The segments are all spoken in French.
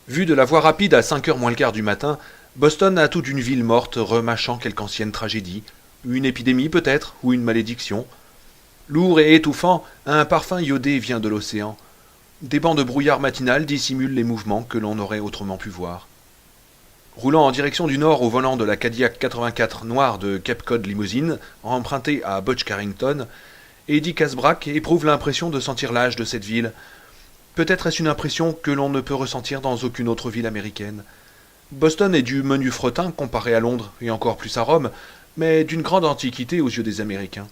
Vu de la voie rapide à 5 heures moins le quart du matin, Boston a tout d'une ville morte remâchant quelque ancienne tragédie. Une épidémie peut-être, ou une malédiction. Lourd et étouffant, un parfum iodé vient de l'océan. Des bancs de brouillard matinal dissimulent les mouvements que l'on aurait autrement pu voir. Roulant en direction du nord au volant de la Cadillac 84 noire de Cape Cod Limousine, empruntée à Butch Carrington, Eddie Casbrack éprouve l'impression de sentir l'âge de cette ville. Peut-être est-ce une impression que l'on ne peut ressentir dans aucune autre ville américaine. Boston est du menu fretin comparé à Londres et encore plus à Rome, mais d'une grande antiquité aux yeux des Américains.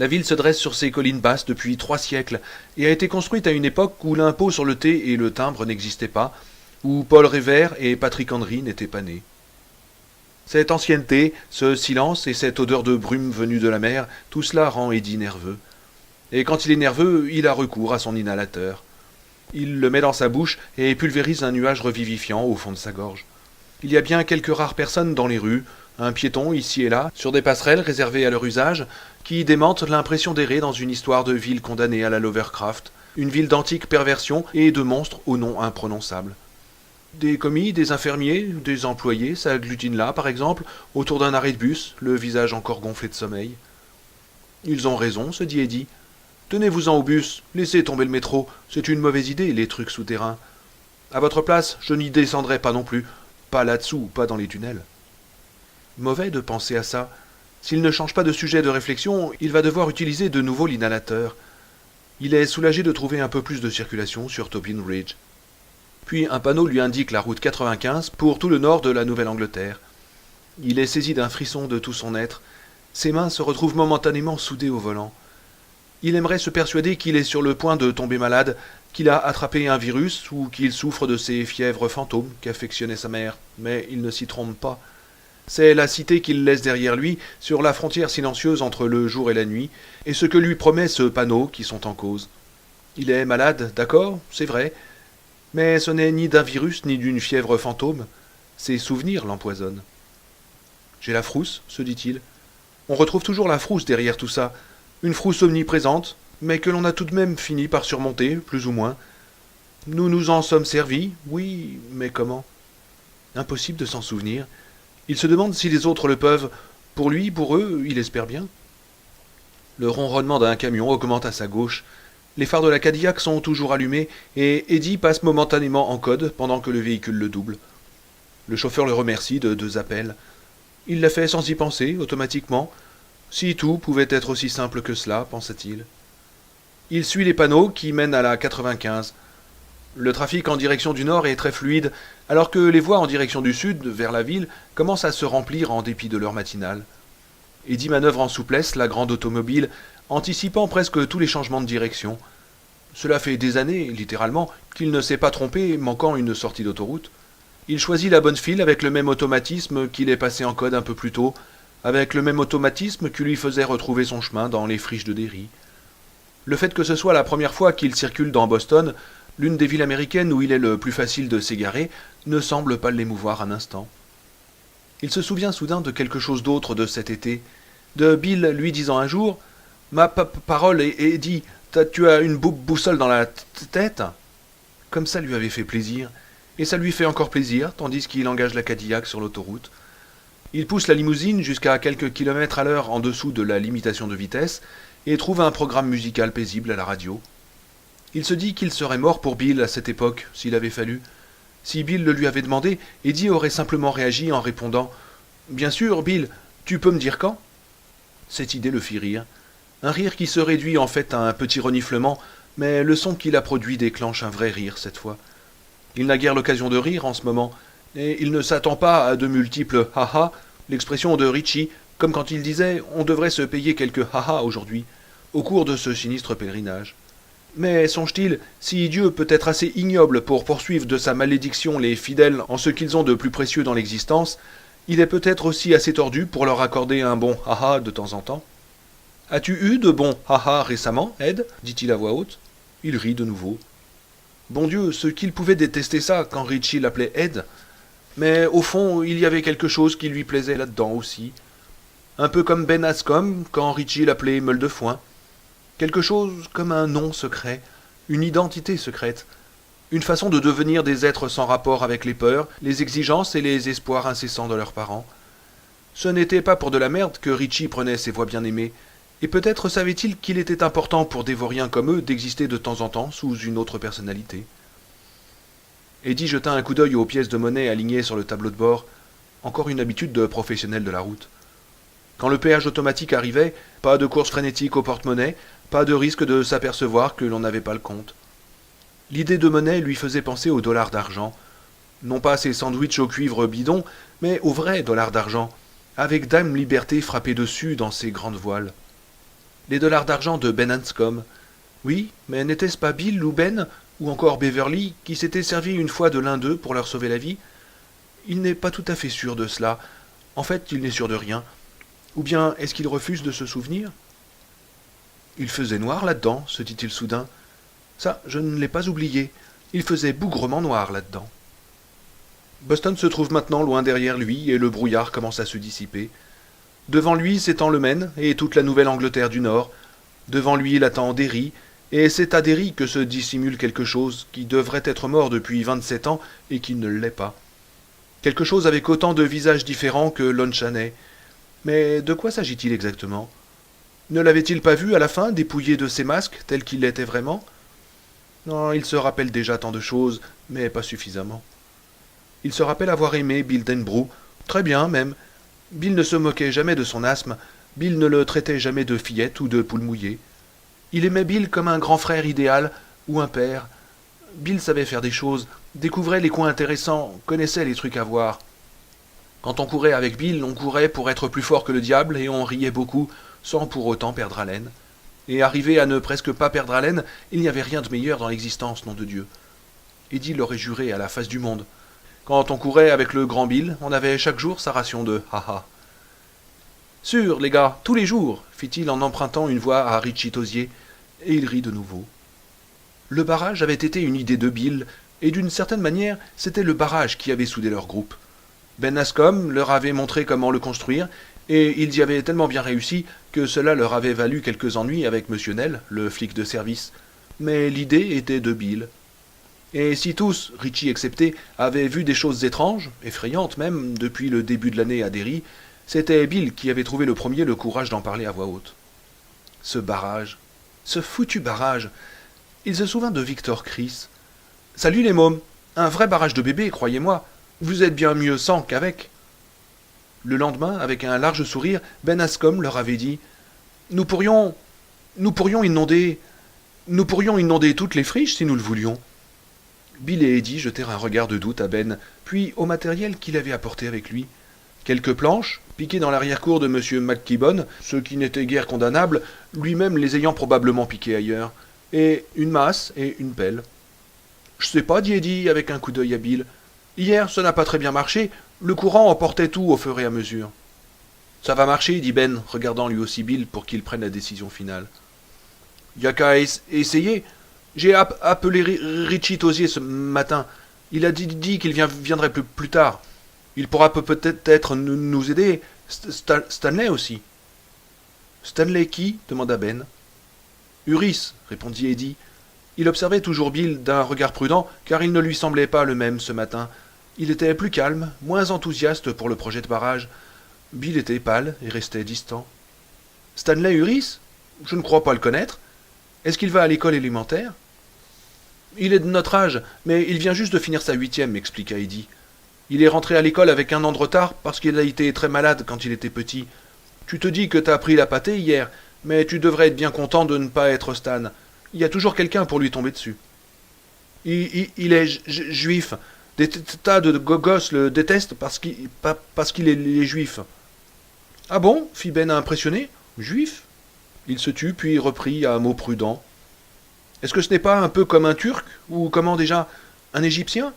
La ville se dresse sur ses collines basses depuis 3 siècles et a été construite à une époque où l'impôt sur le thé et le timbre n'existaient pas, où Paul Revere et Patrick Henry n'étaient pas nés. Cette ancienneté, ce silence et cette odeur de brume venue de la mer, tout cela rend Eddie nerveux. Et quand il est nerveux, il a recours à son inhalateur. Il le met dans sa bouche et pulvérise un nuage revivifiant au fond de sa gorge. Il y a bien quelques rares personnes dans les rues, un piéton ici et là, sur des passerelles réservées à leur usage, qui démentent l'impression d'errer dans une histoire de ville condamnée à la Lovecraft, une ville d'antique perversion et de monstres au nom imprononçable. Des commis, des infirmiers, des employés s'agglutinent là, par exemple, autour d'un arrêt de bus, le visage encore gonflé de sommeil. Ils ont raison, se dit Eddie. Tenez-vous-en au bus, laissez tomber le métro, c'est une mauvaise idée, les trucs souterrains. À votre place, je n'y descendrai pas non plus, pas là-dessous, pas dans les tunnels. Mauvais de penser à ça. S'il ne change pas de sujet de réflexion, il va devoir utiliser de nouveau l'inhalateur. Il est soulagé de trouver un peu plus de circulation sur Tobin Ridge. Puis un panneau lui indique la route 95 pour tout le nord de la Nouvelle-Angleterre. Il est saisi d'un frisson de tout son être. Ses mains se retrouvent momentanément soudées au volant. Il aimerait se persuader qu'il est sur le point de tomber malade, qu'il a attrapé un virus ou qu'il souffre de ces fièvres fantômes qu'affectionnait sa mère, mais il ne s'y trompe pas. C'est la cité qu'il laisse derrière lui, sur la frontière silencieuse entre le jour et la nuit, et ce que lui promet ce panneau qui sont en cause. Il est malade, d'accord, c'est vrai, mais ce n'est ni d'un virus ni d'une fièvre fantôme, ses souvenirs l'empoisonnent. J'ai la frousse, se dit-il. On retrouve toujours la frousse derrière tout ça, une frousse omniprésente, mais que l'on a tout de même fini par surmonter, plus ou moins. Nous nous en sommes servis, oui, mais comment? Impossible de s'en souvenir. Il se demande si les autres le peuvent. Pour lui, pour eux, il espère bien. Le ronronnement d'un camion augmente à sa gauche. Les phares de la Cadillac sont toujours allumés et Eddie passe momentanément en code pendant que le véhicule le double. Le chauffeur le remercie de 2 appels. Il l'a fait sans y penser, automatiquement. Si tout pouvait être aussi simple que cela, pensa-t-il. Il suit les panneaux qui mènent à la 95. Le trafic en direction du nord est très fluide, alors que les voies en direction du sud, vers la ville, commencent à se remplir en dépit de l'heure matinale. Eddie manœuvre en souplesse la grande automobile, anticipant presque tous les changements de direction. Cela fait des années, littéralement, qu'il ne s'est pas trompé, manquant une sortie d'autoroute. Il choisit la bonne file avec le même automatisme qu'il est passé en code un peu plus tôt, avec le même automatisme qui lui faisait retrouver son chemin dans les friches de Derry. Le fait que ce soit la première fois qu'il circule dans Boston, l'une des villes américaines où il est le plus facile de s'égarer, ne semble pas l'émouvoir un instant. Il se souvient soudain de quelque chose d'autre de cet été, de Bill lui disant un jour « Ma parole est dit, tu as une boussole dans la tête ?» Comme ça lui avait fait plaisir, et ça lui fait encore plaisir, tandis qu'il engage la Cadillac sur l'autoroute. Il pousse la limousine jusqu'à quelques kilomètres à l'heure en dessous de la limitation de vitesse et trouve un programme musical paisible à la radio. Il se dit qu'il serait mort pour Bill à cette époque, s'il avait fallu. Si Bill le lui avait demandé, Eddie aurait simplement réagi en répondant « Bien sûr, Bill, tu peux me dire quand ?» Cette idée le fit rire. Un rire qui se réduit en fait à un petit reniflement, mais le son qu'il a produit déclenche un vrai rire cette fois. Il n'a guère l'occasion de rire en ce moment, et il ne s'attend pas à de multiples haha, l'expression de Ritchie, comme quand il disait « on devrait se payer quelques haha aujourd'hui », au cours de ce sinistre pèlerinage. Mais songe-t-il, si Dieu peut être assez ignoble pour poursuivre de sa malédiction les fidèles en ce qu'ils ont de plus précieux dans l'existence, il est peut-être aussi assez tordu pour leur accorder un bon haha de temps en temps. « As-tu eu de bons haha récemment, Ed ?» dit-il à voix haute. Il rit de nouveau. Bon Dieu, ce qu'il pouvait détester ça quand Ritchie l'appelait Ed. Mais au fond, il y avait quelque chose qui lui plaisait là-dedans aussi. Un peu comme Ben Hanscom quand Ritchie l'appelait Meule de Foin. Quelque chose comme un nom secret, une identité secrète. Une façon de devenir des êtres sans rapport avec les peurs, les exigences et les espoirs incessants de leurs parents. Ce n'était pas pour de la merde que Richie prenait ses voix bien-aimées, et peut-être savait-il qu'il était important pour des vauriens comme eux d'exister de temps en temps sous une autre personnalité. Eddie jeta un coup d'œil aux pièces de monnaie alignées sur le tableau de bord, encore une habitude de professionnel de la route. Quand le péage automatique arrivait, pas de course frénétique au porte-monnaie, pas de risque de s'apercevoir que l'on n'avait pas le compte. L'idée de monnaie lui faisait penser aux dollars d'argent, non pas ces sandwichs au cuivre bidon, mais aux vrais dollars d'argent, avec Dame Liberté frappée dessus dans ses grandes voiles. Les dollars d'argent de Ben Hanscom. Oui, mais n'était-ce pas Bill ou Ben, ou encore Beverly, qui s'étaient servis une fois de l'un d'eux pour leur sauver la vie? Il n'est pas tout à fait sûr de cela. En fait, il n'est sûr de rien. Ou bien est-ce qu'il refuse de se souvenir? Il faisait noir là-dedans, se dit-il soudain. Ça, je ne l'ai pas oublié. Il faisait bougrement noir là-dedans. Boston se trouve maintenant loin derrière lui, et le brouillard commence à se dissiper. Devant lui s'étend le Maine et toute la Nouvelle-Angleterre du Nord. Devant lui il attend Derry, et c'est à Derry que se dissimule quelque chose qui devrait être mort depuis 27 ans et qui ne l'est pas. Quelque chose avec autant de visages différents que Lon Chaney. Mais de quoi s'agit-il exactement? Ne l'avait-il pas vu à la fin dépouillé de ses masques tel qu'il l'était vraiment? Non, il se rappelle déjà tant de choses, mais pas suffisamment. Il se rappelle avoir aimé Bill Denbrough, très bien même. Bill ne se moquait jamais de son asthme, Bill ne le traitait jamais de fillette ou de poule mouillée. Il aimait Bill comme un grand frère idéal ou un père. Bill savait faire des choses, découvrait les coins intéressants, connaissait les trucs à voir. Quand on courait avec Bill, on courait pour être plus fort que le diable et on riait beaucoup, sans pour autant perdre haleine. Et arrivé à ne presque pas perdre haleine, il n'y avait rien de meilleur dans l'existence, nom de Dieu. Eddie l'aurait juré à la face du monde. Quand on courait avec le grand Bill, on avait chaque jour sa ration de ha-ha. Sûr, les gars, tous les jours, fit-il en empruntant une voix à Richie Tosier, et il rit de nouveau. Le barrage avait été une idée de Bill, et d'une certaine manière, c'était le barrage qui avait soudé leur groupe. Ben Hanscom leur avait montré comment le construire, et ils y avaient tellement bien réussi que cela leur avait valu quelques ennuis avec M. Nell, le flic de service. Mais l'idée était de Bill. Et si tous, Richie excepté, avaient vu des choses étranges, effrayantes même, depuis le début de l'année à Derry, c'était Bill qui avait trouvé le premier le courage d'en parler à voix haute. Ce barrage, ce foutu barrage. Il se souvint de Victor Chris. « Salut les mômes, un vrai barrage de bébé, croyez-moi. Vous êtes bien mieux sans qu'avec. » Le lendemain, avec un large sourire, Ben Hanscom leur avait dit « Nous pourrions inonder toutes les friches si nous le voulions. » Bill et Eddie jetèrent un regard de doute à Ben, puis au matériel qu'il avait apporté avec lui. Quelques planches, piquées dans l'arrière-cour de M. McKibbon, ce qui n'était guère condamnable, lui-même les ayant probablement piquées ailleurs, et une masse et une pelle. « Je sais pas, dit Eddie avec un coup d'œil à Bill. Hier, ça n'a pas très bien marché, le courant emportait tout au fur et à mesure. »« Ça va marcher, dit Ben, regardant lui aussi Bill pour qu'il prenne la décision finale. « Y a qu'à essayer. J'ai appelé Richie Tosier ce matin. Il a dit qu'il viendrait plus tard. Il pourra peut-être nous aider. Stanley aussi. »« Stanley qui ?» demanda Ben. « Uris, répondit Eddie. Il observait toujours Bill d'un regard prudent, car il ne lui semblait pas le même ce matin. Il était plus calme, moins enthousiaste pour le projet de barrage. Bill était pâle et restait distant. « Stanley Uris ? Je ne crois pas le connaître. Est-ce qu'il va à l'école élémentaire ?»« Il est de notre âge, mais il vient juste de finir sa 8e, expliqua Eddie. Il est rentré à l'école avec un an de retard parce qu'il a été très malade quand il était petit. Tu te dis que t'as pris la pâtée hier, mais tu devrais être bien content de ne pas être Stan. Il y a toujours quelqu'un pour lui tomber dessus. Il est juif. Des tas de gosses le détestent parce qu'il est juif. »« Ah bon ?» fit Ben impressionné. « Juif ?» Il se tut, puis reprit à mots prudents. « Est-ce que ce n'est pas un peu comme un Turc, ou comment déjà, un Égyptien ?»«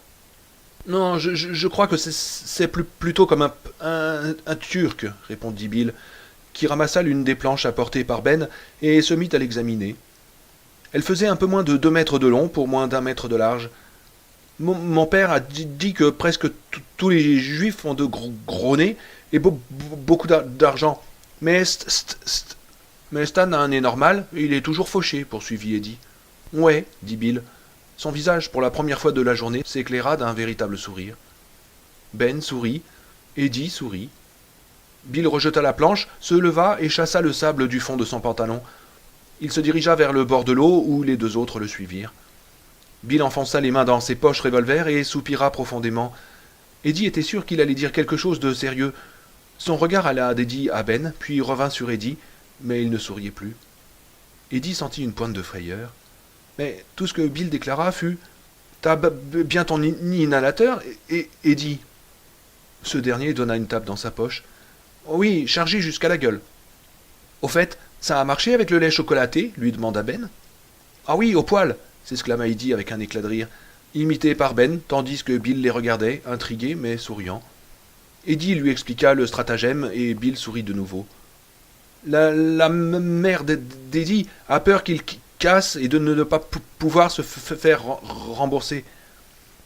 Non, je crois que c'est plutôt comme un Turc, » répondit Bill, qui ramassa l'une des planches apportées par Ben et se mit à l'examiner. Elle faisait un peu moins de 2 mètres de long pour moins d'1 mètre de large. Mon père a dit que presque tous les juifs ont de gros nez et beaucoup d'argent. Mais Stan a un nez normal et il est toujours fauché, poursuivit Eddie. Ouais, dit Bill. Son visage, pour la première fois de la journée, s'éclaira d'un véritable sourire. Ben sourit, Eddie sourit. Bill rejeta la planche, se leva et chassa le sable du fond de son pantalon. Il se dirigea vers le bord de l'eau où les deux autres le suivirent. Bill enfonça les mains dans ses poches revolver et soupira profondément. Eddie était sûr qu'il allait dire quelque chose de sérieux. Son regard alla d'Eddie à Ben, puis revint sur Eddie, mais il ne souriait plus. Eddie sentit une pointe de frayeur. Mais tout ce que Bill déclara fut « T'as bien ton inhalateur ?» et Eddie. Ce dernier donna une tape dans sa poche. « Oui, chargé jusqu'à la gueule. »« Au fait, ça a marché avec le lait chocolaté ?» lui demanda Ben. « Ah oui, au poil !» s'exclama Eddie avec un éclat de rire, imité par Ben, tandis que Bill les regardait, intrigué mais souriant. Eddie lui expliqua le stratagème et Bill sourit de nouveau. La mère d'Eddie a peur qu'il casse et de ne pas pouvoir se faire rembourser.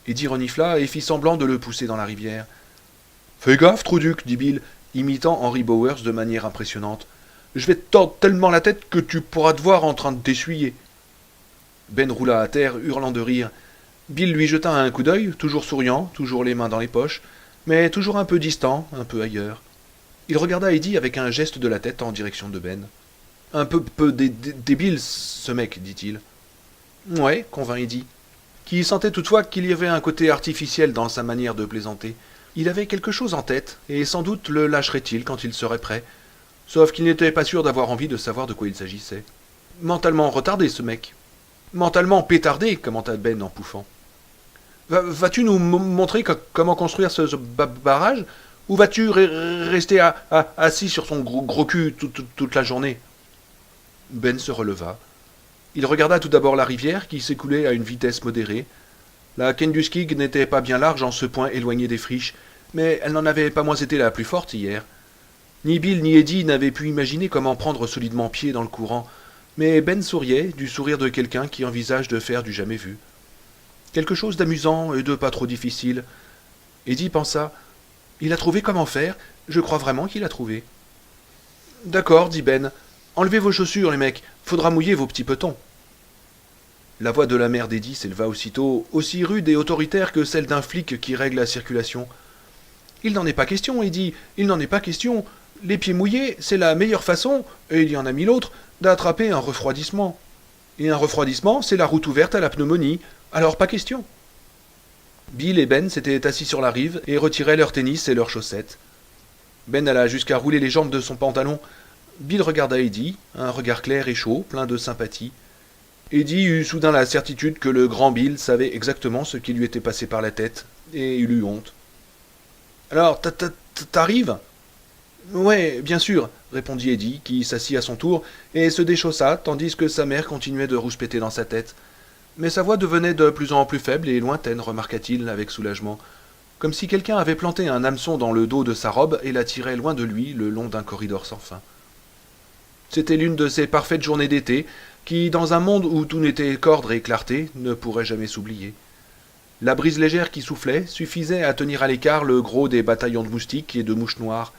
Eddie renifla et fit semblant de le pousser dans la rivière. « Fais gaffe, Trouduc, dit Bill, imitant Henry Bowers de manière impressionnante. Je vais te tordre tellement la tête que tu pourras te voir en train de t'essuyer. Ben roula à terre, hurlant de rire. Bill lui jeta un coup d'œil, toujours souriant, toujours les mains dans les poches, mais toujours un peu distant, un peu ailleurs. Il regarda Eddie avec un geste de la tête en direction de Ben. Un peu débile, ce mec, dit-il. Ouais, convint Eddie, qui sentait toutefois qu'il y avait un côté artificiel dans sa manière de plaisanter. Il avait quelque chose en tête, et sans doute le lâcherait-il quand il serait prêt, sauf qu'il n'était pas sûr d'avoir envie de savoir de quoi il s'agissait. Mentalement retardé, ce mec. Mentalement pétardé, commenta Ben en pouffant. Vas-tu nous montrer comment construire ce barrage, ou vas-tu rester assis sur ton gros cul toute la journée? Ben se releva. Il regarda tout d'abord la rivière qui s'écoulait à une vitesse modérée. La Kenduskig n'était pas bien large en ce point éloigné des friches, mais elle n'en avait pas moins été la plus forte hier. Ni Bill ni Eddie n'avaient pu imaginer comment prendre solidement pied dans le courant, mais Ben souriait, du sourire de quelqu'un qui envisage de faire du jamais vu. Quelque chose d'amusant et de pas trop difficile. Eddie pensa « Il a trouvé comment faire, je crois vraiment qu'il a trouvé. »« D'accord, dit Ben. Enlevez vos chaussures, les mecs, faudra mouiller vos petits petons. » La voix de la mère d'Eddie s'éleva aussitôt, aussi rude et autoritaire que celle d'un flic qui règle la circulation. « Il n'en est pas question, Eddie, il n'en est pas question. Les pieds mouillés, c'est la meilleure façon, et il y en a mille autres, d'attraper un refroidissement. Et un refroidissement, c'est la route ouverte à la pneumonie, alors pas question. » Bill et Ben s'étaient assis sur la rive et retiraient leurs tennis et leurs chaussettes. Ben alla jusqu'à rouler les jambes de son pantalon. Bill regarda Eddie, un regard clair et chaud, plein de sympathie. Eddie eut soudain la certitude que le grand Bill savait exactement ce qui lui était passé par la tête, et il eut honte. « Alors, t'arrives ?»« Ouais, bien sûr, » répondit Eddie, qui s'assit à son tour et se déchaussa, tandis que sa mère continuait de rouspéter dans sa tête. Mais sa voix devenait de plus en plus faible et lointaine, remarqua-t-il avec soulagement, comme si quelqu'un avait planté un hameçon dans le dos de sa robe et la tirait loin de lui le long d'un corridor sans fin. C'était l'une de ces parfaites journées d'été qui, dans un monde où tout n'était qu'ordre et clarté, ne pourrait jamais s'oublier. La brise légère qui soufflait suffisait à tenir à l'écart le gros des bataillons de moustiques et de mouches noires.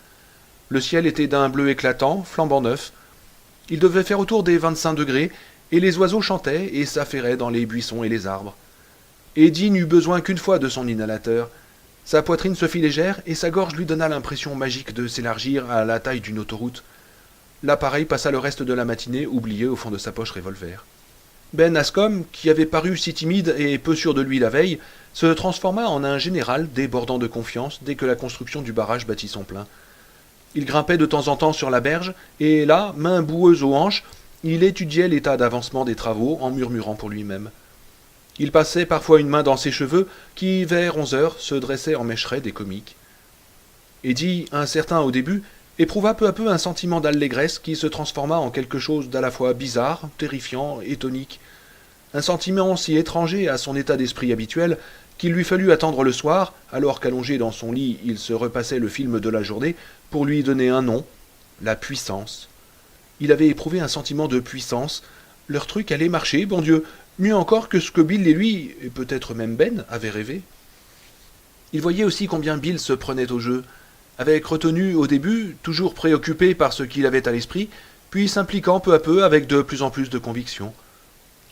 Le ciel était d'un bleu éclatant, flambant neuf. Il devait faire autour des 25 degrés, et les oiseaux chantaient et s'affairaient dans les buissons et les arbres. Eddie n'eut besoin qu'une fois de son inhalateur. Sa poitrine se fit légère et sa gorge lui donna l'impression magique de s'élargir à la taille d'une autoroute. L'appareil passa le reste de la matinée oublié au fond de sa poche revolver. Ben Ascom, qui avait paru si timide et peu sûr de lui la veille, se transforma en un général débordant de confiance dès que la construction du barrage battit son plein. Il grimpait de temps en temps sur la berge, et là, main boueuse aux hanches, il étudiait l'état d'avancement des travaux en murmurant pour lui-même. Il passait parfois une main dans ses cheveux, qui, vers 11 heures, se dressaient en mècherets des comiques. Eddie, incertain au début, éprouva peu à peu un sentiment d'allégresse qui se transforma en quelque chose d'à la fois bizarre, terrifiant et tonique. Un sentiment si étranger à son état d'esprit habituel qu'il lui fallut attendre le soir, alors qu'allongé dans son lit il se repassait le film de la journée, pour lui donner un nom, la puissance. Il avait éprouvé un sentiment de puissance. Leur truc allait marcher, bon Dieu, mieux encore que ce que Bill et lui, et peut-être même Ben, avaient rêvé. Il voyait aussi combien Bill se prenait au jeu, avec retenue au début, toujours préoccupé par ce qu'il avait à l'esprit, puis s'impliquant peu à peu avec de plus en plus de conviction.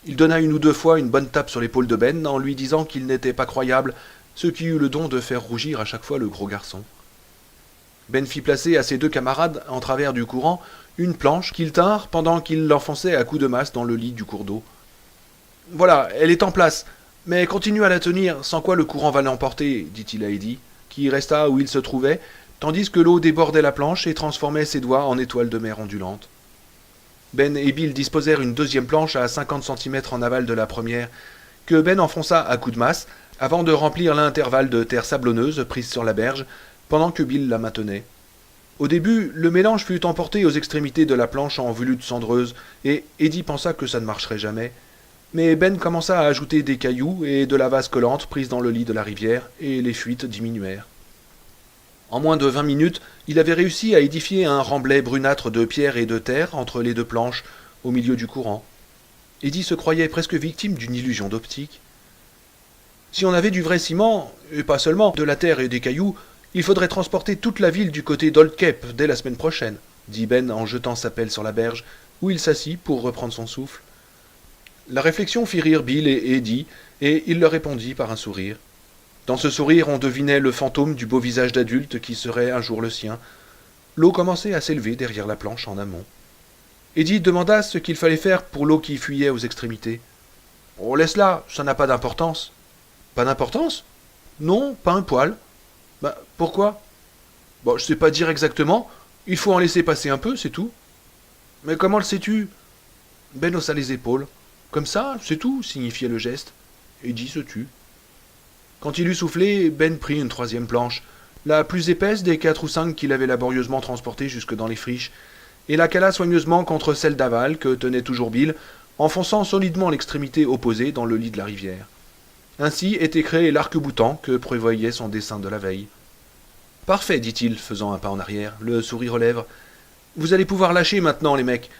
Il donna une ou deux fois une bonne tape sur l'épaule de Ben en lui disant qu'il n'était pas croyable, ce qui eut le don de faire rougir à chaque fois le gros garçon. Ben fit placer à ses deux camarades, en travers du courant, une planche qu'ils tinrent pendant qu'ils l'enfonçaient à coups de masse dans le lit du cours d'eau. « Voilà, elle est en place, mais continue à la tenir, sans quoi le courant va l'emporter, dit-il à Eddie, qui resta où il se trouvait, tandis que l'eau débordait la planche et transformait ses doigts en étoiles de mer ondulantes. Ben et Bill disposèrent une deuxième planche à 50 centimètres en aval de la première, que Ben enfonça à coups de masse, avant de remplir l'intervalle de terre sablonneuse prise sur la berge, pendant que Bill la maintenait. Au début, le mélange fut emporté aux extrémités de la planche en volute cendreuse, et Eddie pensa que ça ne marcherait jamais. Mais Ben commença à ajouter des cailloux et de la vase collante prise dans le lit de la rivière, et les fuites diminuèrent. En moins de 20 minutes, il avait réussi à édifier un remblai brunâtre de pierre et de terre entre les deux planches, au milieu du courant. Eddie se croyait presque victime d'une illusion d'optique. Si on avait du vrai ciment, et pas seulement de la terre et des cailloux, il faudrait transporter toute la ville du côté d'Old Cape dès la semaine prochaine, dit Ben en jetant sa pelle sur la berge, où il s'assit pour reprendre son souffle. La réflexion fit rire Bill et Eddie, et il leur répondit par un sourire. Dans ce sourire, on devinait le fantôme du beau visage d'adulte qui serait un jour le sien. L'eau commençait à s'élever derrière la planche en amont. Eddie demanda ce qu'il fallait faire pour l'eau qui fuyait aux extrémités. « Oh, laisse-la, ça n'a pas d'importance. »« Pas d'importance ? Non, pas un poil. »« Bah, pourquoi ? » ?»« Bon, je sais pas dire exactement. Il faut en laisser passer un peu, c'est tout. »« Mais comment le sais-tu » Ben haussa les épaules. « Comme ça, c'est tout, » signifiait le geste. Eddie se tut. Quand il eut soufflé, Ben prit une troisième planche, la plus épaisse des 4 ou 5 qu'il avait laborieusement transportées jusque dans les friches, et la cala soigneusement contre celle d'aval que tenait toujours Bill, enfonçant solidement l'extrémité opposée dans le lit de la rivière. Ainsi était créé l'arc-boutant que prévoyait son dessin de la veille. « Parfait, dit-il, faisant un pas en arrière, le sourire aux lèvres. « Vous allez pouvoir lâcher maintenant, les mecs.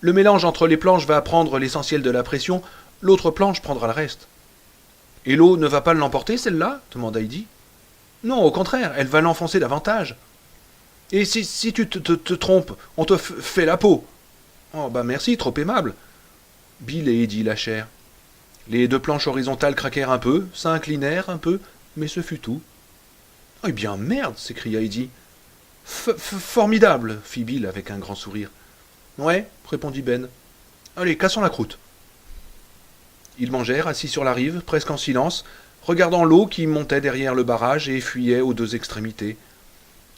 Le mélange entre les planches va prendre l'essentiel de la pression, l'autre planche prendra le reste. » « Et l'eau ne va pas l'emporter, celle-là » demanda Eddie. « Non, au contraire, elle va l'enfoncer davantage. »« Et si tu te trompes, on te fait la peau. »« Oh, bah merci, trop aimable. » Bill et Eddie lâchèrent. Les deux planches horizontales craquèrent un peu, s'inclinèrent un peu, mais ce fut tout. « Eh bien, merde !» s'écria Eddie. « Formidable !» fit Bill avec un grand sourire. « Ouais, » répondit Ben. « Allez, cassons la croûte. » Ils mangèrent, assis sur la rive, presque en silence, regardant l'eau qui montait derrière le barrage et fuyait aux deux extrémités.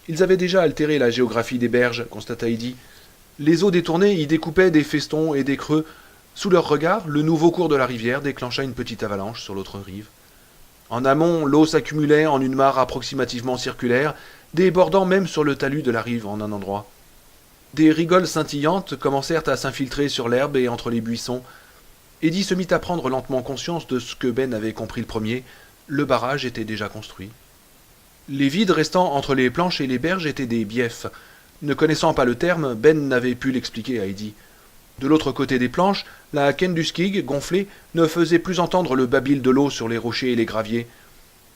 Ils avaient déjà altéré la géographie des berges, constata Eddie. Les eaux détournées y découpaient des festons et des creux. Sous leur regard, le nouveau cours de la rivière déclencha une petite avalanche sur l'autre rive. En amont, l'eau s'accumulait en une mare approximativement circulaire, débordant même sur le talus de la rive en un endroit. Des rigoles scintillantes commencèrent à s'infiltrer sur l'herbe et entre les buissons. Eddie se mit à prendre lentement conscience de ce que Ben avait compris le premier, le barrage était déjà construit. Les vides restant entre les planches et les berges étaient des biefs. Ne connaissant pas le terme, Ben n'avait pu l'expliquer à Eddie. De l'autre côté des planches, la Kenduskig, gonflée, ne faisait plus entendre le babil de l'eau sur les rochers et les graviers.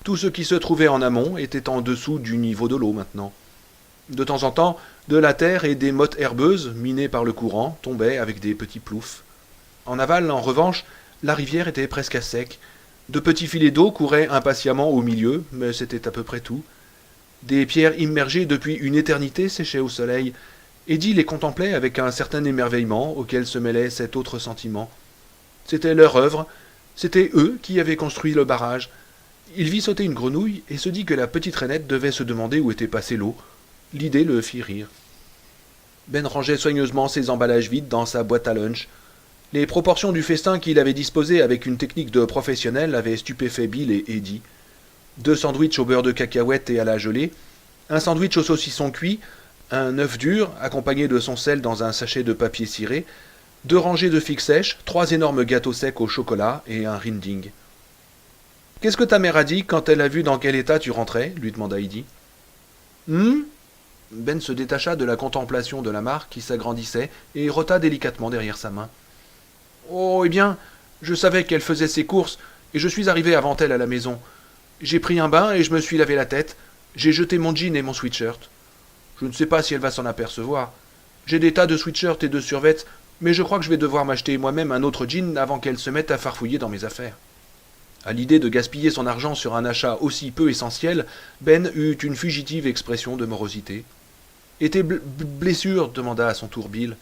Tout ce qui se trouvait en amont était en dessous du niveau de l'eau maintenant. De temps en temps, de la terre et des mottes herbeuses, minées par le courant, tombaient avec des petits ploufs. En aval, en revanche, la rivière était presque à sec. De petits filets d'eau couraient impatiemment au milieu, mais c'était à peu près tout. Des pierres immergées depuis une éternité séchaient au soleil. Eddie les contemplait avec un certain émerveillement auquel se mêlait cet autre sentiment. C'était leur œuvre, c'était eux qui avaient construit le barrage. Il vit sauter une grenouille et se dit que la petite rainette devait se demander où était passée l'eau. L'idée le fit rire. Ben rangeait soigneusement ses emballages vides dans sa boîte à lunch. Les proportions du festin qu'il avait disposé avec une technique de professionnel avaient stupéfait Bill et Eddie. 2 sandwichs au beurre de cacahuète et à la gelée, un sandwich au saucisson cuit, un œuf dur accompagné de son sel dans un sachet de papier ciré, 2 rangées de figues sèches, 3 énormes gâteaux secs au chocolat et un rinding. « Qu'est-ce que ta mère a dit quand elle a vu dans quel état tu rentrais ?» lui demanda Eddie. « Ben se détacha de la contemplation de la mare qui s'agrandissait et rota délicatement derrière sa main. « Oh, eh bien, je savais qu'elle faisait ses courses, et je suis arrivé avant elle à la maison. J'ai pris un bain et je me suis lavé la tête. J'ai jeté mon jean et mon sweatshirt. Je ne sais pas si elle va s'en apercevoir. J'ai des tas de sweatshirts et de survêtements. Mais je crois que je vais devoir m'acheter moi-même un autre jean avant qu'elle se mette à farfouiller dans mes affaires. À l'idée de gaspiller son argent sur un achat aussi peu essentiel, Ben eut une fugitive expression de morosité. Et tes blessures demanda à son tour Bill.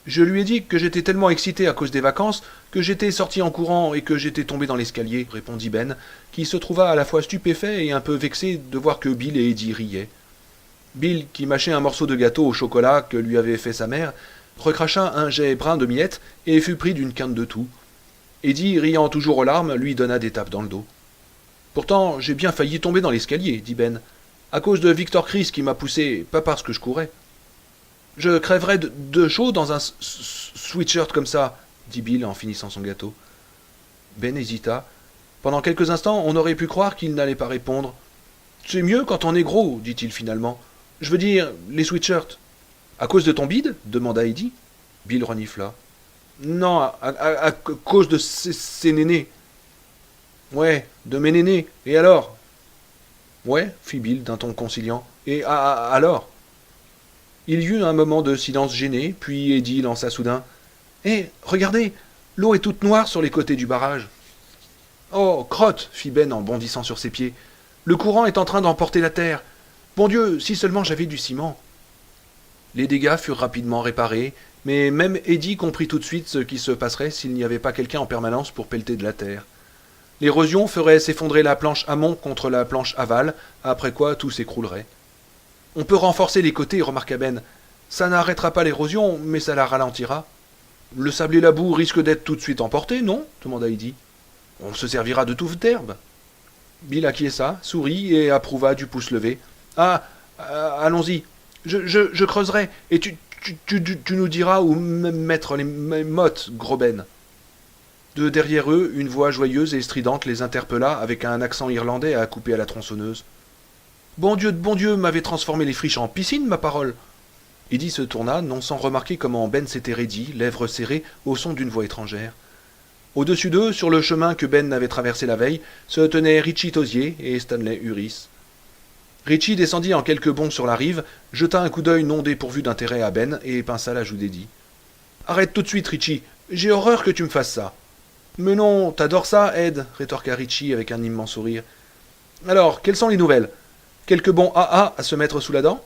Je lui ai dit que j'étais tellement excité à cause des vacances que j'étais sorti en courant et que j'étais tombé dans l'escalier, répondit Ben, qui se trouva à la fois stupéfait et un peu vexé de voir que Bill et Eddie riaient. Bill, qui mâchait un morceau de gâteau au chocolat que lui avait fait sa mère, recracha un jet brun de miettes et fut pris d'une quinte de toux. Eddie, riant toujours aux larmes, lui donna des tapes dans le dos. Pourtant, j'ai bien failli tomber dans l'escalier, dit Ben, à cause de Victor Chris qui m'a poussé, pas parce que je courais. Je crèverais de chaud dans un sweatshirt comme ça, dit Bill en finissant son gâteau. Ben hésita. Pendant quelques instants, on aurait pu croire qu'il n'allait pas répondre. C'est mieux quand on est gros, dit-il finalement. Je veux dire, les sweatshirts. À cause de ton bide demanda Eddie. Bill renifla. Non, à cause de ses nénés. Ouais, de mes nénés. Et alors? Ouais, fit Bill d'un ton conciliant. Et alors? Il y eut un moment de silence gêné, puis Eddie lança soudain. Hé, regardez, l'eau est toute noire sur les côtés du barrage. Oh, crotte, fit Ben en bondissant sur ses pieds. Le courant est en train d'emporter la terre. Bon Dieu, si seulement j'avais du ciment. Les dégâts furent rapidement réparés, mais même Eddie comprit tout de suite ce qui se passerait s'il n'y avait pas quelqu'un en permanence pour pelleter de la terre. L'érosion ferait s'effondrer la planche amont contre la planche aval, après quoi tout s'écroulerait. On peut renforcer les côtés, remarqua Ben. Ça n'arrêtera pas l'érosion, mais ça la ralentira. Le sable et la boue risquent d'être tout de suite emportés, non demanda Eddie. On se servira de touffes d'herbe. Bill acquiesça, sourit et approuva du pouce levé. Ah, allons-y. Je creuserai, et tu nous diras où mettre les mottes, gros Ben. De derrière eux, une voix joyeuse et stridente les interpella avec un accent irlandais à couper à la tronçonneuse. Bon Dieu, m'avait transformé les friches en piscine, ma parole. Eddie se tourna, non sans remarquer comment Ben s'était raidi, lèvres serrées, au son d'une voix étrangère. Au-dessus d'eux, sur le chemin que Ben avait traversé la veille, se tenaient Richie Tosier et Stanley Uris. Richie descendit en quelques bonds sur la rive, jeta un coup d'œil non dépourvu d'intérêt à Ben et pinça la joue d'Eddie. Arrête tout de suite, Richie, j'ai horreur que tu me fasses ça. Mais non, t'adores ça, Ed, rétorqua Richie avec un immense sourire. Alors, quelles sont les nouvelles? Quelques bons AA à se mettre sous la dent?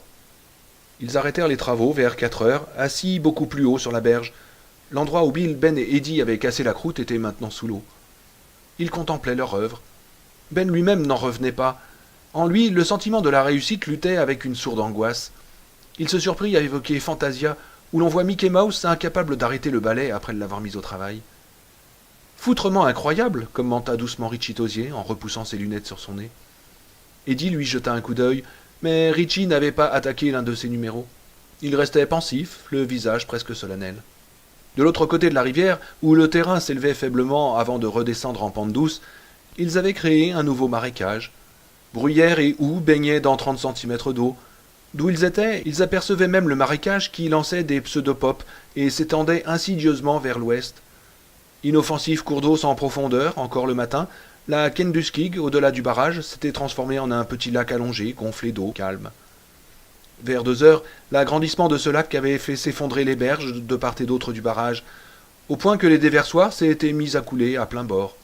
Ils arrêtèrent les travaux vers 4 heures, assis beaucoup plus haut sur la berge. L'endroit où Bill, Ben et Eddie avaient cassé la croûte était maintenant sous l'eau. Ils contemplaient leur œuvre. Ben lui-même n'en revenait pas. En lui, le sentiment de la réussite luttait avec une sourde angoisse. Il se surprit à évoquer Fantasia, où l'on voit Mickey Mouse incapable d'arrêter le balai après l'avoir mis au travail. Foutrement incroyable, commenta doucement Richie Tosier en repoussant ses lunettes sur son nez. Eddie lui jeta un coup d'œil, mais Richie n'avait pas attaqué l'un de ses numéros. Il restait pensif, le visage presque solennel. De l'autre côté de la rivière, où le terrain s'élevait faiblement avant de redescendre en pente douce, ils avaient créé un nouveau marécage. Bruyères et houx baignaient dans 30 centimètres d'eau. D'où ils étaient, ils apercevaient même le marécage qui lançait des pseudopopes et s'étendait insidieusement vers l'ouest. Inoffensif cours d'eau sans profondeur, encore le matin, la Kenduskig, au-delà du barrage, s'était transformée en un petit lac allongé, gonflé d'eau calme. Vers 2 heures, l'agrandissement de ce lac avait fait s'effondrer les berges de part et d'autre du barrage, au point que les déversoirs s'étaient mis à couler à plein bord.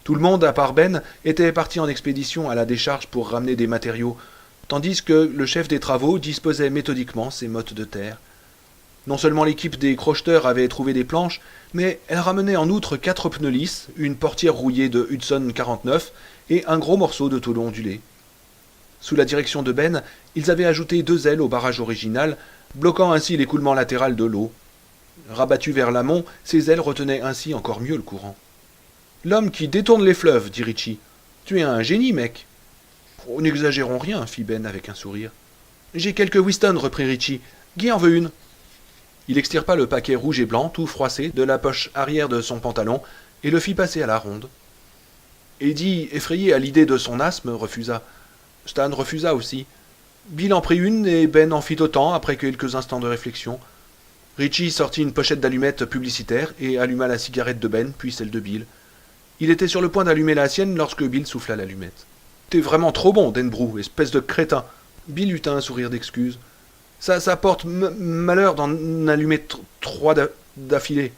Tout le monde, à part Ben, était parti en expédition à la décharge pour ramener des matériaux, tandis que le chef des travaux disposait méthodiquement ses mottes de terre. Non seulement l'équipe des crocheteurs avait trouvé des planches, mais elle ramenait en outre 4 pneus lisses, une portière rouillée de Hudson 49 et un gros morceau de tôle ondulé. Sous la direction de Ben, ils avaient ajouté 2 ailes au barrage original, bloquant ainsi l'écoulement latéral de l'eau. Rabattues vers l'amont, ces ailes retenaient ainsi encore mieux le courant. « L'homme qui détourne les fleuves, dit Richie. Tu es un génie, mec. Oh, n'exagérons rien, fit Ben avec un sourire. J'ai quelques Winston, reprit Richie. Guy en veut une. Il extirpa le paquet rouge et blanc, tout froissé, de la poche arrière de son pantalon, et le fit passer à la ronde. Eddie, effrayé à l'idée de son asthme, refusa. Stan refusa aussi. Bill en prit une, et Ben en fit autant après quelques instants de réflexion. Richie sortit une pochette d'allumettes publicitaires et alluma la cigarette de Ben, puis celle de Bill. Il était sur le point d'allumer la sienne lorsque Bill souffla l'allumette. « T'es vraiment trop bon, Denbrou, espèce de crétin !» Bill eut un sourire d'excuse. Ça porte malheur d'en allumer d'affilée.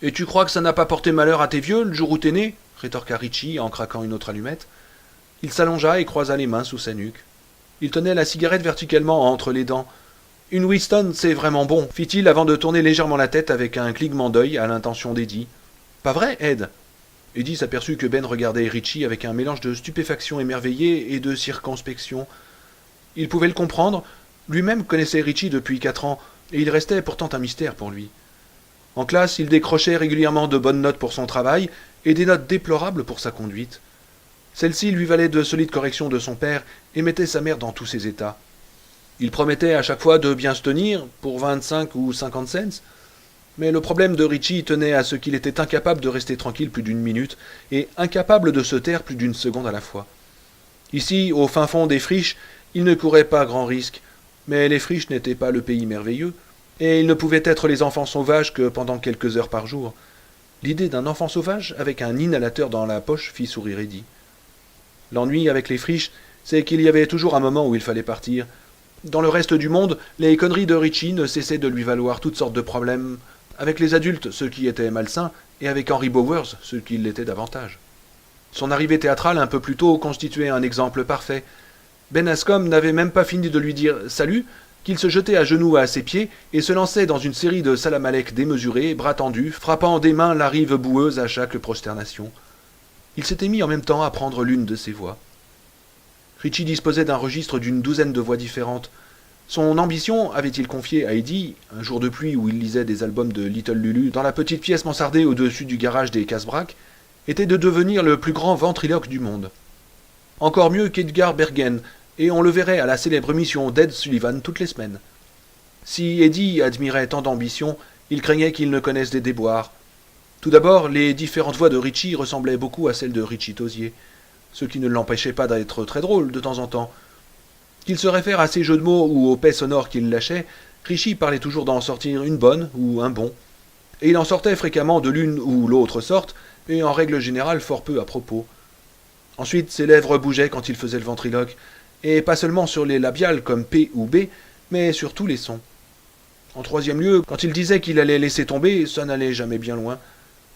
Et tu crois que ça n'a pas porté malheur à tes vieux le jour où t'es né rétorqua Richie en craquant une autre allumette. Il s'allongea et croisa les mains sous sa nuque. Il tenait la cigarette verticalement entre les dents. Une Winston, c'est vraiment bon, fit-il avant de tourner légèrement la tête avec un clignement d'œil à l'intention d'Eddie. Pas vrai, Ed? Eddie s'aperçut que Ben regardait Richie avec un mélange de stupéfaction émerveillée et de circonspection. Il pouvait le comprendre, lui-même connaissait Richie depuis 4 ans, et il restait pourtant un mystère pour lui. En classe, il décrochait régulièrement de bonnes notes pour son travail et des notes déplorables pour sa conduite. Celle-ci lui valait de solides corrections de son père et mettait sa mère dans tous ses états. Il promettait à chaque fois de bien se tenir, pour 25 ou 50 cents, mais le problème de Richie tenait à ce qu'il était incapable de rester tranquille plus d'une minute et incapable de se taire plus d'une seconde à la fois. Ici, au fin fond des friches, il ne courait pas grand risque, mais les friches n'étaient pas le pays merveilleux, et ils ne pouvaient être les enfants sauvages que pendant quelques heures par jour. L'idée d'un enfant sauvage avec un inhalateur dans la poche fit sourire Eddie. L'ennui avec les friches, c'est qu'il y avait toujours un moment où il fallait partir. Dans le reste du monde, les conneries de Richie ne cessaient de lui valoir toutes sortes de problèmes, avec les adultes, ce qui était malsain, et avec Henry Bowers, ce qui l'était davantage. Son arrivée théâtrale un peu plus tôt constituait un exemple parfait. Ben Ascombe n'avait même pas fini de lui dire « salut » qu'il se jetait à genoux à ses pieds et se lançait dans une série de salam-alek démesurés, bras tendus, frappant des mains la rive boueuse à chaque prosternation. Il s'était mis en même temps à prendre l'une de ses voix. Richie disposait d'un registre d'une douzaine de voix différentes. Son ambition, avait-il confié à Eddie, un jour de pluie où il lisait des albums de Little Lulu dans la petite pièce mansardée au-dessus du garage des casse-braques, était de devenir le plus grand ventriloque du monde. Encore mieux qu'Edgar Bergen, et on le verrait à la célèbre émission d'Ed Sullivan toutes les semaines. Si Eddie admirait tant d'ambition, il craignait qu'il ne connaisse des déboires. Tout d'abord, les différentes voix de Richie ressemblaient beaucoup à celles de Richie Tosier, ce qui ne l'empêchait pas d'être très drôle de temps en temps. Qu'il se réfère à ses jeux de mots ou aux paix sonores qu'il lâchait, Richie parlait toujours d'en sortir une bonne ou un bon. Et il en sortait fréquemment de l'une ou l'autre sorte, et en règle générale fort peu à propos. Ensuite, ses lèvres bougeaient quand il faisait le ventriloque, et pas seulement sur les labiales comme P ou B, mais sur tous les sons. En troisième lieu, quand il disait qu'il allait laisser tomber, ça n'allait jamais bien loin.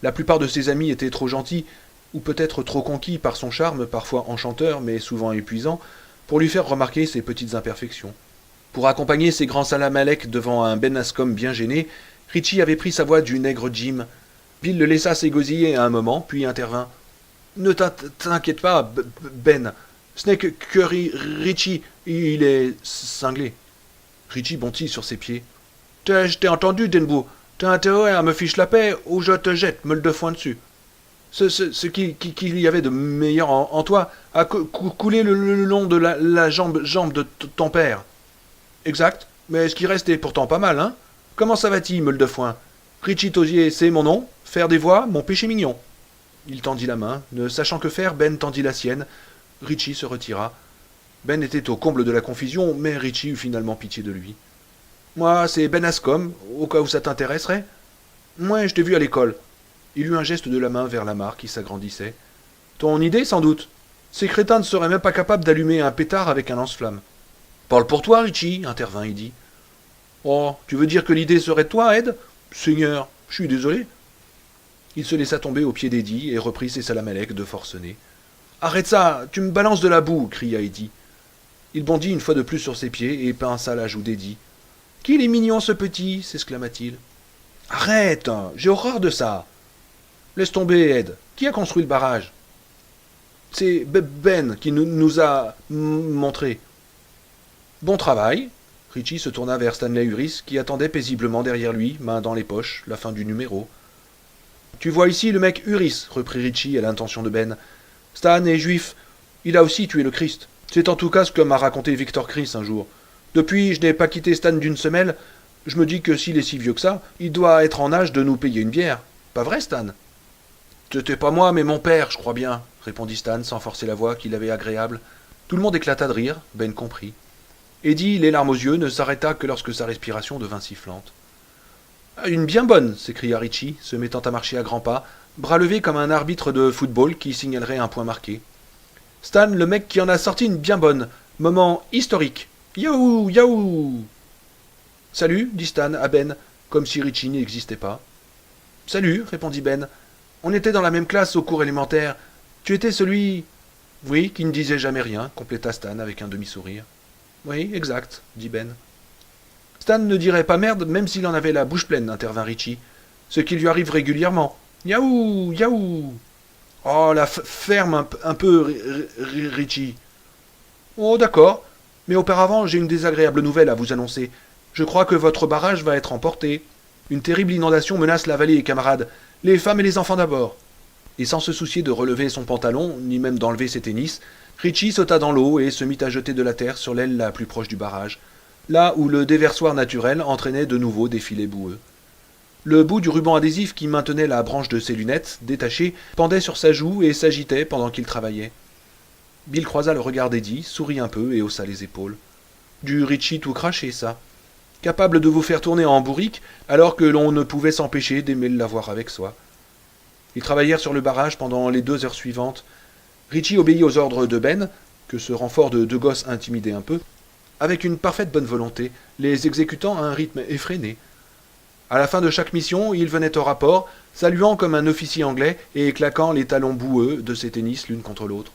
La plupart de ses amis étaient trop gentils, ou peut-être trop conquis par son charme, parfois enchanteur, mais souvent épuisant, pour lui faire remarquer ses petites imperfections. Pour accompagner ses grands salam-alek devant un Ben Ascombe bien gêné, Richie avait pris sa voix du nègre Jim. Bill le laissa s'égosiller un moment, puis intervint. « Ne t'inquiète pas, Ben. Ce n'est que Richie. Il est cinglé. » Richie bondit sur ses pieds. « Je t'ai entendu, Denbo. T'as intérêt à me fiche la paix ou je te jette meule de foin dessus. Ce qu'il y avait de meilleur en toi a coulé le long de la jambe de ton père. » « Exact, mais ce qui reste est pourtant pas mal, hein? Comment ça va-t-il, meule de foin? Richie Tosier, c'est mon nom. Faire des voix, mon péché mignon. » Il tendit la main. Ne sachant que faire, Ben tendit la sienne. Richie se retira. Ben était au comble de la confusion, mais Richie eut finalement pitié de lui. « Moi, c'est Ben Ascombe, au cas où ça t'intéresserait. Moi, je t'ai vu à l'école. » Il eut un geste de la main vers la mare qui s'agrandissait. « Ton idée, sans doute. Ces crétins ne seraient même pas capables d'allumer un pétard avec un lance-flamme. »« Parle pour toi, Richie, intervint Eddie. »« Oh, tu veux dire que l'idée serait de toi, Ed? Seigneur, je suis désolé. » Il se laissa tomber au pied d'Eddie et reprit ses salam-alek de forcené. « Arrête ça, tu me balances de la boue, cria Eddie. Il bondit une fois de plus sur ses pieds et pinça la joue d'Eddie. « Qu'il est mignon, ce petit, s'exclama-t-il. « Arrête, j'ai horreur de ça. Laisse tomber, Ed. Qui a construit le barrage? C'est Ben qui nous a montré. Bon travail. » Richie se tourna vers Stanley Uris, qui attendait paisiblement derrière lui, main dans les poches, la fin du numéro. « Tu vois ici le mec Uris, reprit Richie à l'intention de Ben. Stan est juif. Il a aussi tué le Christ. C'est en tout cas ce que m'a raconté Victor Chris un jour. Depuis, je n'ai pas quitté Stan d'une semelle. Je me dis que s'il est si vieux que ça, il doit être en âge de nous payer une bière. Pas vrai, Stan? C'était pas moi, mais mon père, je crois bien, répondit Stan sans forcer la voix qu'il avait agréable. Tout le monde éclata de rire, Ben compris. Eddie, les larmes aux yeux, ne s'arrêta que lorsque sa respiration devint sifflante. Une bien bonne, s'écria Richie, se mettant à marcher à grands pas, bras levés comme un arbitre de football qui signalerait un point marqué. Stan, le mec qui en a sorti une bien bonne. Moment historique. Yahoo, yahoo. Salut, dit Stan à Ben. comme si Richie n'existait pas. Salut, répondit Ben. On était dans la même classe au cours élémentaire. Tu étais celui... Oui, qui ne disait jamais rien, compléta Stan avec un demi-sourire. Oui, exact, dit Ben. Stan ne dirait pas merde même s'il en avait la bouche pleine, intervint Richie. Ce qui lui arrive régulièrement. Yaou, yaou. Oh, la ferme un peu, Richie. Oh, d'accord. Mais auparavant, j'ai une désagréable nouvelle à vous annoncer. Je crois que votre barrage va être emporté. Une terrible inondation menace la vallée, camarades. Les femmes et les enfants d'abord. Et sans se soucier de relever son pantalon, ni même d'enlever ses tennis, Richie sauta dans l'eau et se mit à jeter de la terre sur l'aile la plus proche du barrage, là où le déversoir naturel entraînait de nouveau des filets boueux. Le bout du ruban adhésif qui maintenait la branche de ses lunettes, détachée, pendait sur sa joue et s'agitait pendant qu'il travaillait. Bill croisa le regard d'Eddie, sourit un peu et haussa les épaules. Du Richie tout craché, ça. Capable de vous faire tourner en bourrique, alors que l'on ne pouvait s'empêcher d'aimer l'avoir avec soi. Ils travaillèrent sur le barrage pendant les 2 heures suivantes. Richie obéit aux ordres de Ben, que ce renfort de 2 gosses intimidait un peu, avec une parfaite bonne volonté, les exécutant à un rythme effréné. À la fin de chaque mission, il venait au rapport, saluant comme un officier anglais et claquant les talons boueux de ses tennis l'une contre l'autre.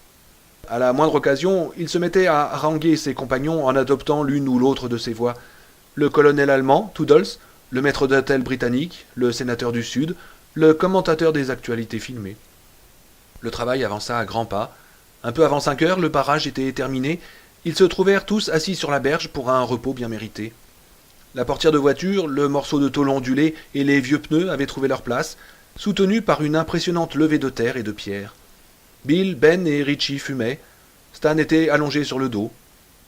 À la moindre occasion, il se mettait à haranguer ses compagnons en adoptant l'une ou l'autre de ses voix. Le colonel allemand, Toodles, le maître d'hôtel britannique, le sénateur du Sud, le commentateur des actualités filmées. Le travail avança à grands pas. Un peu avant 5 heures, le barrage était terminé. Ils se trouvèrent tous assis sur la berge pour un repos bien mérité. La portière de voiture, le morceau de tôle ondulé et les vieux pneus avaient trouvé leur place, soutenus par une impressionnante levée de terre et de pierres. Bill, Ben et Richie fumaient. Stan était allongé sur le dos.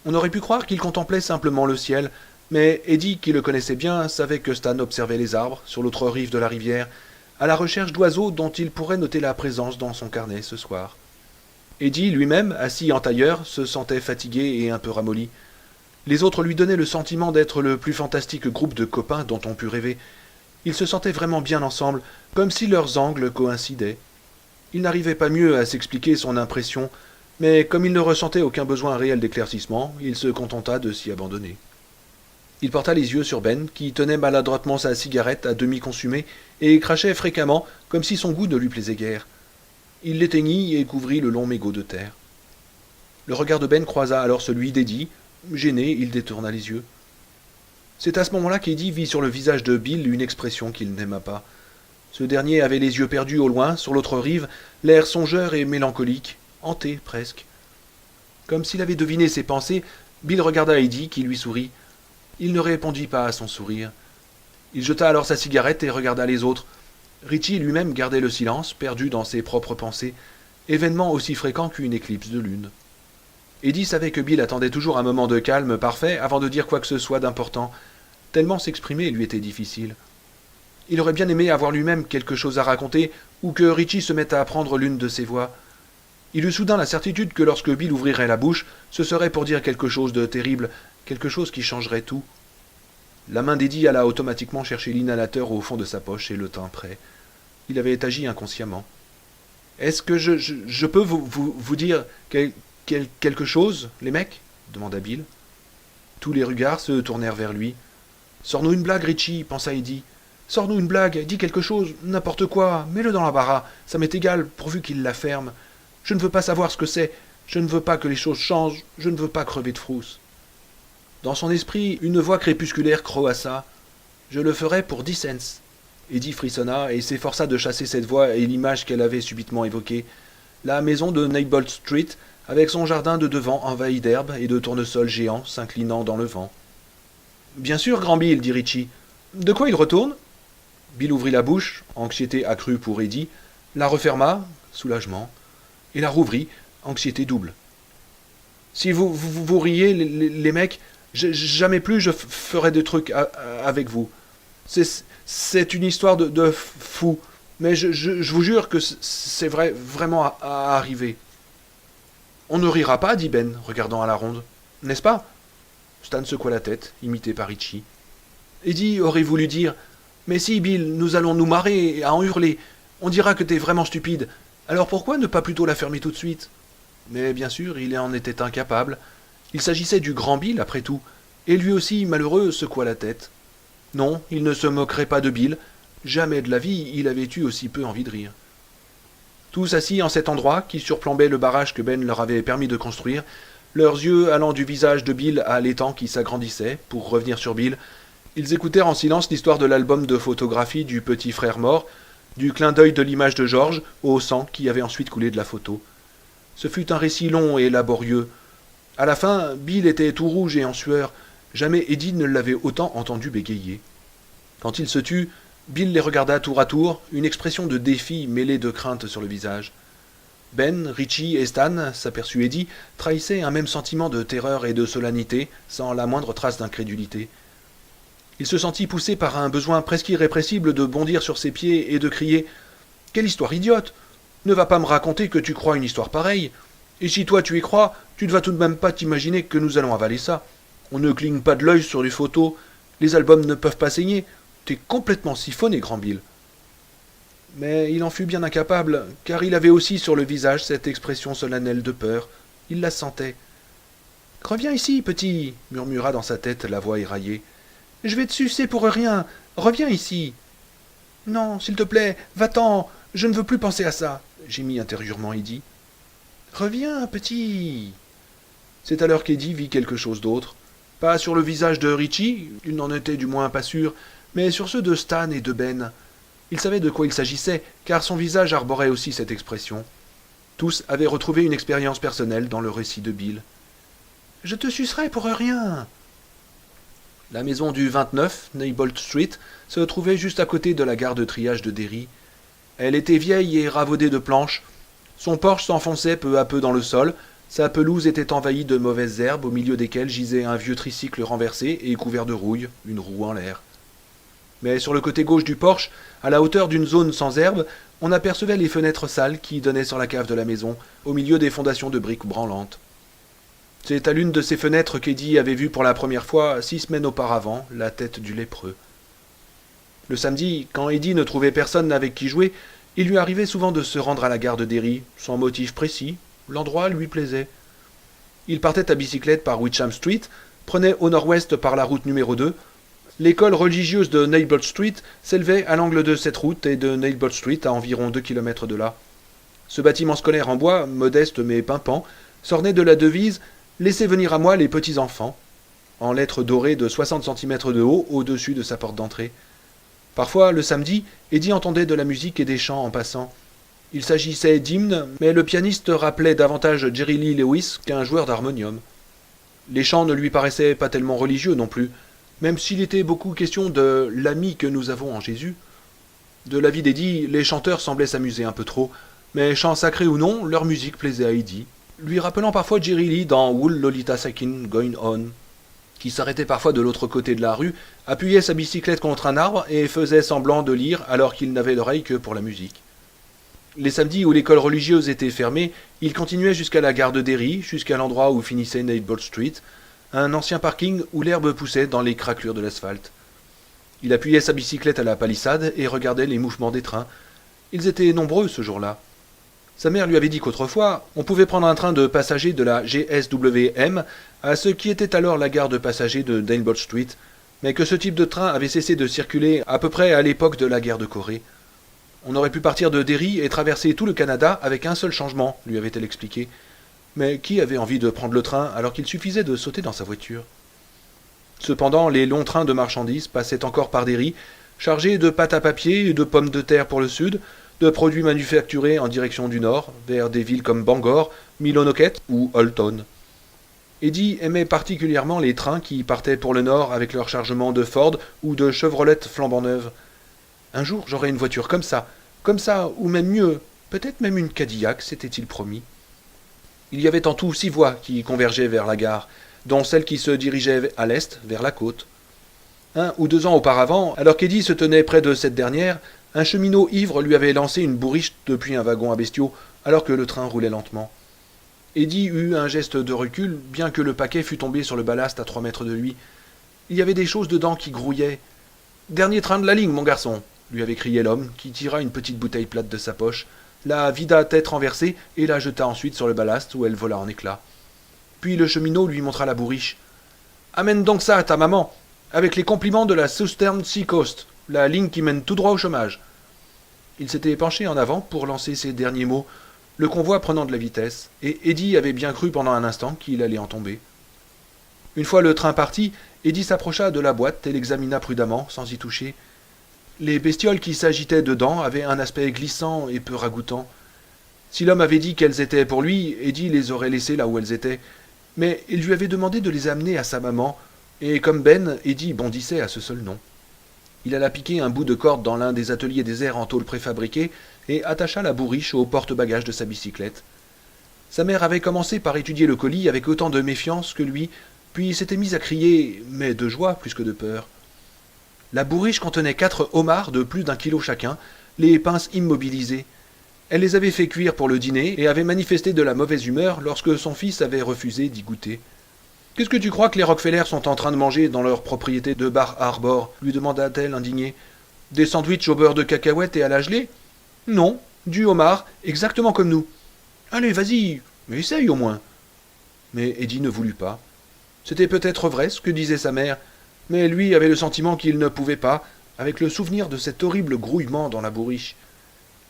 On aurait pu croire qu'il contemplait simplement le ciel, mais Eddie, qui le connaissait bien, savait que Stan observait les arbres, sur l'autre rive de la rivière, à la recherche d'oiseaux dont il pourrait noter la présence dans son carnet ce soir. Eddie, lui-même, assis en tailleur, se sentait fatigué et un peu ramolli. Les autres lui donnaient le sentiment d'être le plus fantastique groupe de copains dont on put rêver. Ils se sentaient vraiment bien ensemble, comme si leurs angles coïncidaient. Il n'arrivait pas mieux à s'expliquer son impression, mais comme il ne ressentait aucun besoin réel d'éclaircissement, il se contenta de s'y abandonner. Il porta les yeux sur Ben, qui tenait maladroitement sa cigarette à demi consumée et crachait fréquemment, comme si son goût ne lui plaisait guère. Il l'éteignit et couvrit le long mégot de terre. Le regard de Ben croisa alors celui d'Eddie. Gêné, il détourna les yeux. C'est à ce moment-là qu'Eddie vit sur le visage de Bill une expression qu'il n'aima pas. Ce dernier avait les yeux perdus au loin, sur l'autre rive, l'air songeur et mélancolique, hanté presque. Comme s'il avait deviné ses pensées, Bill regarda Eddie qui lui sourit. Il ne répondit pas à son sourire. Il jeta alors sa cigarette et regarda les autres. Richie lui-même gardait le silence, perdu dans ses propres pensées, événement aussi fréquent qu'une éclipse de lune. Eddie savait que Bill attendait toujours un moment de calme parfait avant de dire quoi que ce soit d'important, tellement s'exprimer lui était difficile. Il aurait bien aimé avoir lui-même quelque chose à raconter, ou que Richie se mette à apprendre l'une de ses voix. Il eut soudain la certitude que lorsque Bill ouvrirait la bouche, ce serait pour dire quelque chose de terrible, quelque chose qui changerait tout. La main d'Eddie alla automatiquement chercher l'inhalateur au fond de sa poche et le tint prêt. Il avait agi inconsciemment. « Est-ce que je peux vous dire quelque chose, les mecs ?» demanda Bill. Tous les regards se tournèrent vers lui. « Sors-nous une blague, Richie, pensa Eddie. Sors-nous une blague, dis quelque chose, n'importe quoi, mets-le dans l'embarras, ça m'est égal, pourvu qu'il la ferme. Je ne veux pas savoir ce que c'est, je ne veux pas que les choses changent, je ne veux pas crever de frousse. » Dans son esprit, une voix crépusculaire croassa. « Je le ferai pour 10 cents. » Eddie frissonna et s'efforça de chasser cette voix et l'image qu'elle avait subitement évoquée. La maison de Neibolt Street, avec son jardin de devant envahi d'herbes et de tournesols géants s'inclinant dans le vent. « Bien sûr, grand Bill, dit Richie. De quoi il retourne ?» Bill ouvrit la bouche, anxiété accrue pour Eddie, la referma, soulagement, et la rouvrit, anxiété double. « Si vous riez, les mecs, jamais plus je ferai de trucs avec vous. C'est une histoire de fou, mais je vous jure que c'est vraiment à arriver. »« On ne rira pas, dit Ben, regardant à la ronde. N'est-ce pas ?» Stan secoua la tête, imité par Richie. Eddie aurait voulu dire « Mais si, Bill, nous allons nous marrer à en hurler. On dira que t'es vraiment stupide. Alors pourquoi ne pas plutôt la fermer tout de suite ?» Mais bien sûr, il en était incapable. Il s'agissait du grand Bill, après tout, et lui aussi, malheureux, secoua la tête. Non, il ne se moquerait pas de Bill. Jamais de la vie il avait eu aussi peu envie de rire. Tous assis en cet endroit, qui surplombait le barrage que Ben leur avait permis de construire, leurs yeux allant du visage de Bill à l'étang qui s'agrandissait, pour revenir sur Bill, ils écoutèrent en silence l'histoire de l'album de photographie du petit frère mort, du clin d'œil de l'image de George au sang qui avait ensuite coulé de la photo. Ce fut un récit long et laborieux. À la fin, Bill était tout rouge et en sueur. Jamais Eddie ne l'avait autant entendu bégayer. Quand il se tut, Bill les regarda tour à tour, une expression de défi mêlée de crainte sur le visage. Ben, Richie et Stan, s'aperçut Eddie, trahissaient un même sentiment de terreur et de solennité, sans la moindre trace d'incrédulité. Il se sentit poussé par un besoin presque irrépressible de bondir sur ses pieds et de crier « Quelle histoire idiote! Ne va pas me raconter que tu crois une histoire pareille. Et si toi tu y crois, tu ne vas tout de même pas t'imaginer que nous allons avaler ça. On ne cligne pas de l'œil sur les photos. Les albums ne peuvent pas saigner. T'es complètement siphonné, grand Bill. » Mais il en fut bien incapable, car il avait aussi sur le visage cette expression solennelle de peur. Il la sentait. « Reviens ici, petit, » murmura dans sa tête la voix éraillée. « Je vais te sucer pour rien. Reviens ici. »« Non, s'il te plaît, va-t'en. Je ne veux plus penser à ça, » gémit intérieurement Eddie. « Reviens, petit. » C'est alors qu'Eddie vit quelque chose d'autre. Pas sur le visage de Richie, il n'en était du moins pas sûr, mais sur ceux de Stan et de Ben. Il savait de quoi il s'agissait, car son visage arborait aussi cette expression. Tous avaient retrouvé une expérience personnelle dans le récit de Bill. « Je te sucerai pour rien. » La maison du 29, Neibolt Street, se trouvait juste à côté de la gare de triage de Derry. Elle était vieille et ravaudée de planches. Son porche s'enfonçait peu à peu dans le sol. Sa pelouse était envahie de mauvaises herbes, au milieu desquelles gisait un vieux tricycle renversé et couvert de rouille, une roue en l'air. Mais sur le côté gauche du porche, à la hauteur d'une zone sans herbe, on apercevait les fenêtres sales qui donnaient sur la cave de la maison, au milieu des fondations de briques branlantes. C'est à l'une de ces fenêtres qu'Eddie avait vu pour la première fois, 6 semaines auparavant, la tête du lépreux. Le samedi, quand Eddie ne trouvait personne avec qui jouer, il lui arrivait souvent de se rendre à la gare de Derry, sans motif précis. L'endroit lui plaisait. Il partait à bicyclette par Witcham Street, prenait au nord-ouest par la route numéro 2. L'école religieuse de Neibolt Street s'élevait à l'angle de cette route et de Neibolt Street à environ 2 kilomètres de là. Ce bâtiment scolaire en bois, modeste mais pimpant, s'ornait de la devise « Laissez venir à moi les petits enfants », en lettres dorées de 60 cm de haut au-dessus de sa porte d'entrée. Parfois, le samedi, Eddie entendait de la musique et des chants en passant. Il s'agissait d'hymnes, mais le pianiste rappelait davantage Jerry Lee Lewis qu'un joueur d'harmonium. Les chants ne lui paraissaient pas tellement religieux non plus, même s'il était beaucoup question de l'ami que nous avons en Jésus. De l'avis d'Eddie, les chanteurs semblaient s'amuser un peu trop, mais chants sacrés ou non, leur musique plaisait à Eddie, lui rappelant parfois Jerry Lee dans Wool Lolita Sakin Going On, qui s'arrêtait parfois de l'autre côté de la rue, appuyait sa bicyclette contre un arbre et faisait semblant de lire alors qu'il n'avait l'oreille que pour la musique. Les samedis où l'école religieuse était fermée, il continuait jusqu'à la gare de Derry, jusqu'à l'endroit où finissait Neibolt Street, un ancien parking où l'herbe poussait dans les craquelures de l'asphalte. Il appuyait sa bicyclette à la palissade et regardait les mouvements des trains. Ils étaient nombreux ce jour-là. Sa mère lui avait dit qu'autrefois, on pouvait prendre un train de passagers de la GSWM à ce qui était alors la gare de passagers de Neibolt Street, mais que ce type de train avait cessé de circuler à peu près à l'époque de la guerre de Corée. On aurait pu partir de Derry et traverser tout le Canada avec un seul changement, lui avait-elle expliqué. Mais qui avait envie de prendre le train alors qu'il suffisait de sauter dans sa voiture? Cependant, les longs trains de marchandises passaient encore par Derry, chargés de pâte à papier et de pommes de terre pour le sud, de produits manufacturés en direction du nord, vers des villes comme Bangor, Millinocket ou Holton. Eddie aimait particulièrement les trains qui partaient pour le nord avec leur chargement de Ford ou de Chevrolet flambant neuve. Un jour, j'aurai une voiture comme ça, ou même mieux, peut-être même une Cadillac, s'était-il promis. Il y avait en tout 6 voies qui convergeaient vers la gare, dont celle qui se dirigeait à l'est, vers la côte. 1 ou 2 ans auparavant, alors qu'Eddie se tenait près de cette dernière, un cheminot ivre lui avait lancé une bourriche depuis un wagon à bestiaux, alors que le train roulait lentement. Eddie eut un geste de recul, bien que le paquet fût tombé sur le ballast à 3 mètres de lui. Il y avait des choses dedans qui grouillaient. « Dernier train de la ligne, mon garçon !» lui avait crié l'homme, qui tira une petite bouteille plate de sa poche, la vida tête renversée et la jeta ensuite sur le ballast où elle vola en éclats. Puis le cheminot lui montra la bourriche. « Amène donc ça à ta maman !» Avec les compliments de la Southern Sea Coast, la ligne qui mène tout droit au chômage. Il s'était penché en avant pour lancer ses derniers mots, le convoi prenant de la vitesse, et Eddie avait bien cru pendant un instant qu'il allait en tomber. Une fois le train parti, Eddie s'approcha de la boîte et l'examina prudemment, sans y toucher. Les bestioles qui s'agitaient dedans avaient un aspect glissant et peu ragoûtant. Si l'homme avait dit qu'elles étaient pour lui, Eddie les aurait laissées là où elles étaient. Mais il lui avait demandé de les amener à sa maman, et comme Ben, Eddie bondissait à ce seul nom. Il alla piquer un bout de corde dans l'un des ateliers déserts en tôle préfabriquée et attacha la bourriche au porte-bagages de sa bicyclette. Sa mère avait commencé par étudier le colis avec autant de méfiance que lui, puis s'était mise à crier, mais de joie plus que de peur. La bourriche contenait 4 homards de plus d'1 kilo chacun, les pinces immobilisées. Elle les avait fait cuire pour le dîner et avait manifesté de la mauvaise humeur lorsque son fils avait refusé d'y goûter. « Qu'est-ce que tu crois que les Rockefeller sont en train de manger dans leur propriété de Bar Harbor ?» lui demanda-t-elle indignée. « Des sandwichs au beurre de cacahuète et à la gelée ?»« Non, du homard, exactement comme nous. »« Allez, vas-y, essaye au moins. » Mais Eddie ne voulut pas. C'était peut-être vrai ce que disait sa mère, mais lui avait le sentiment qu'il ne pouvait pas, avec le souvenir de cet horrible grouillement dans la bourriche.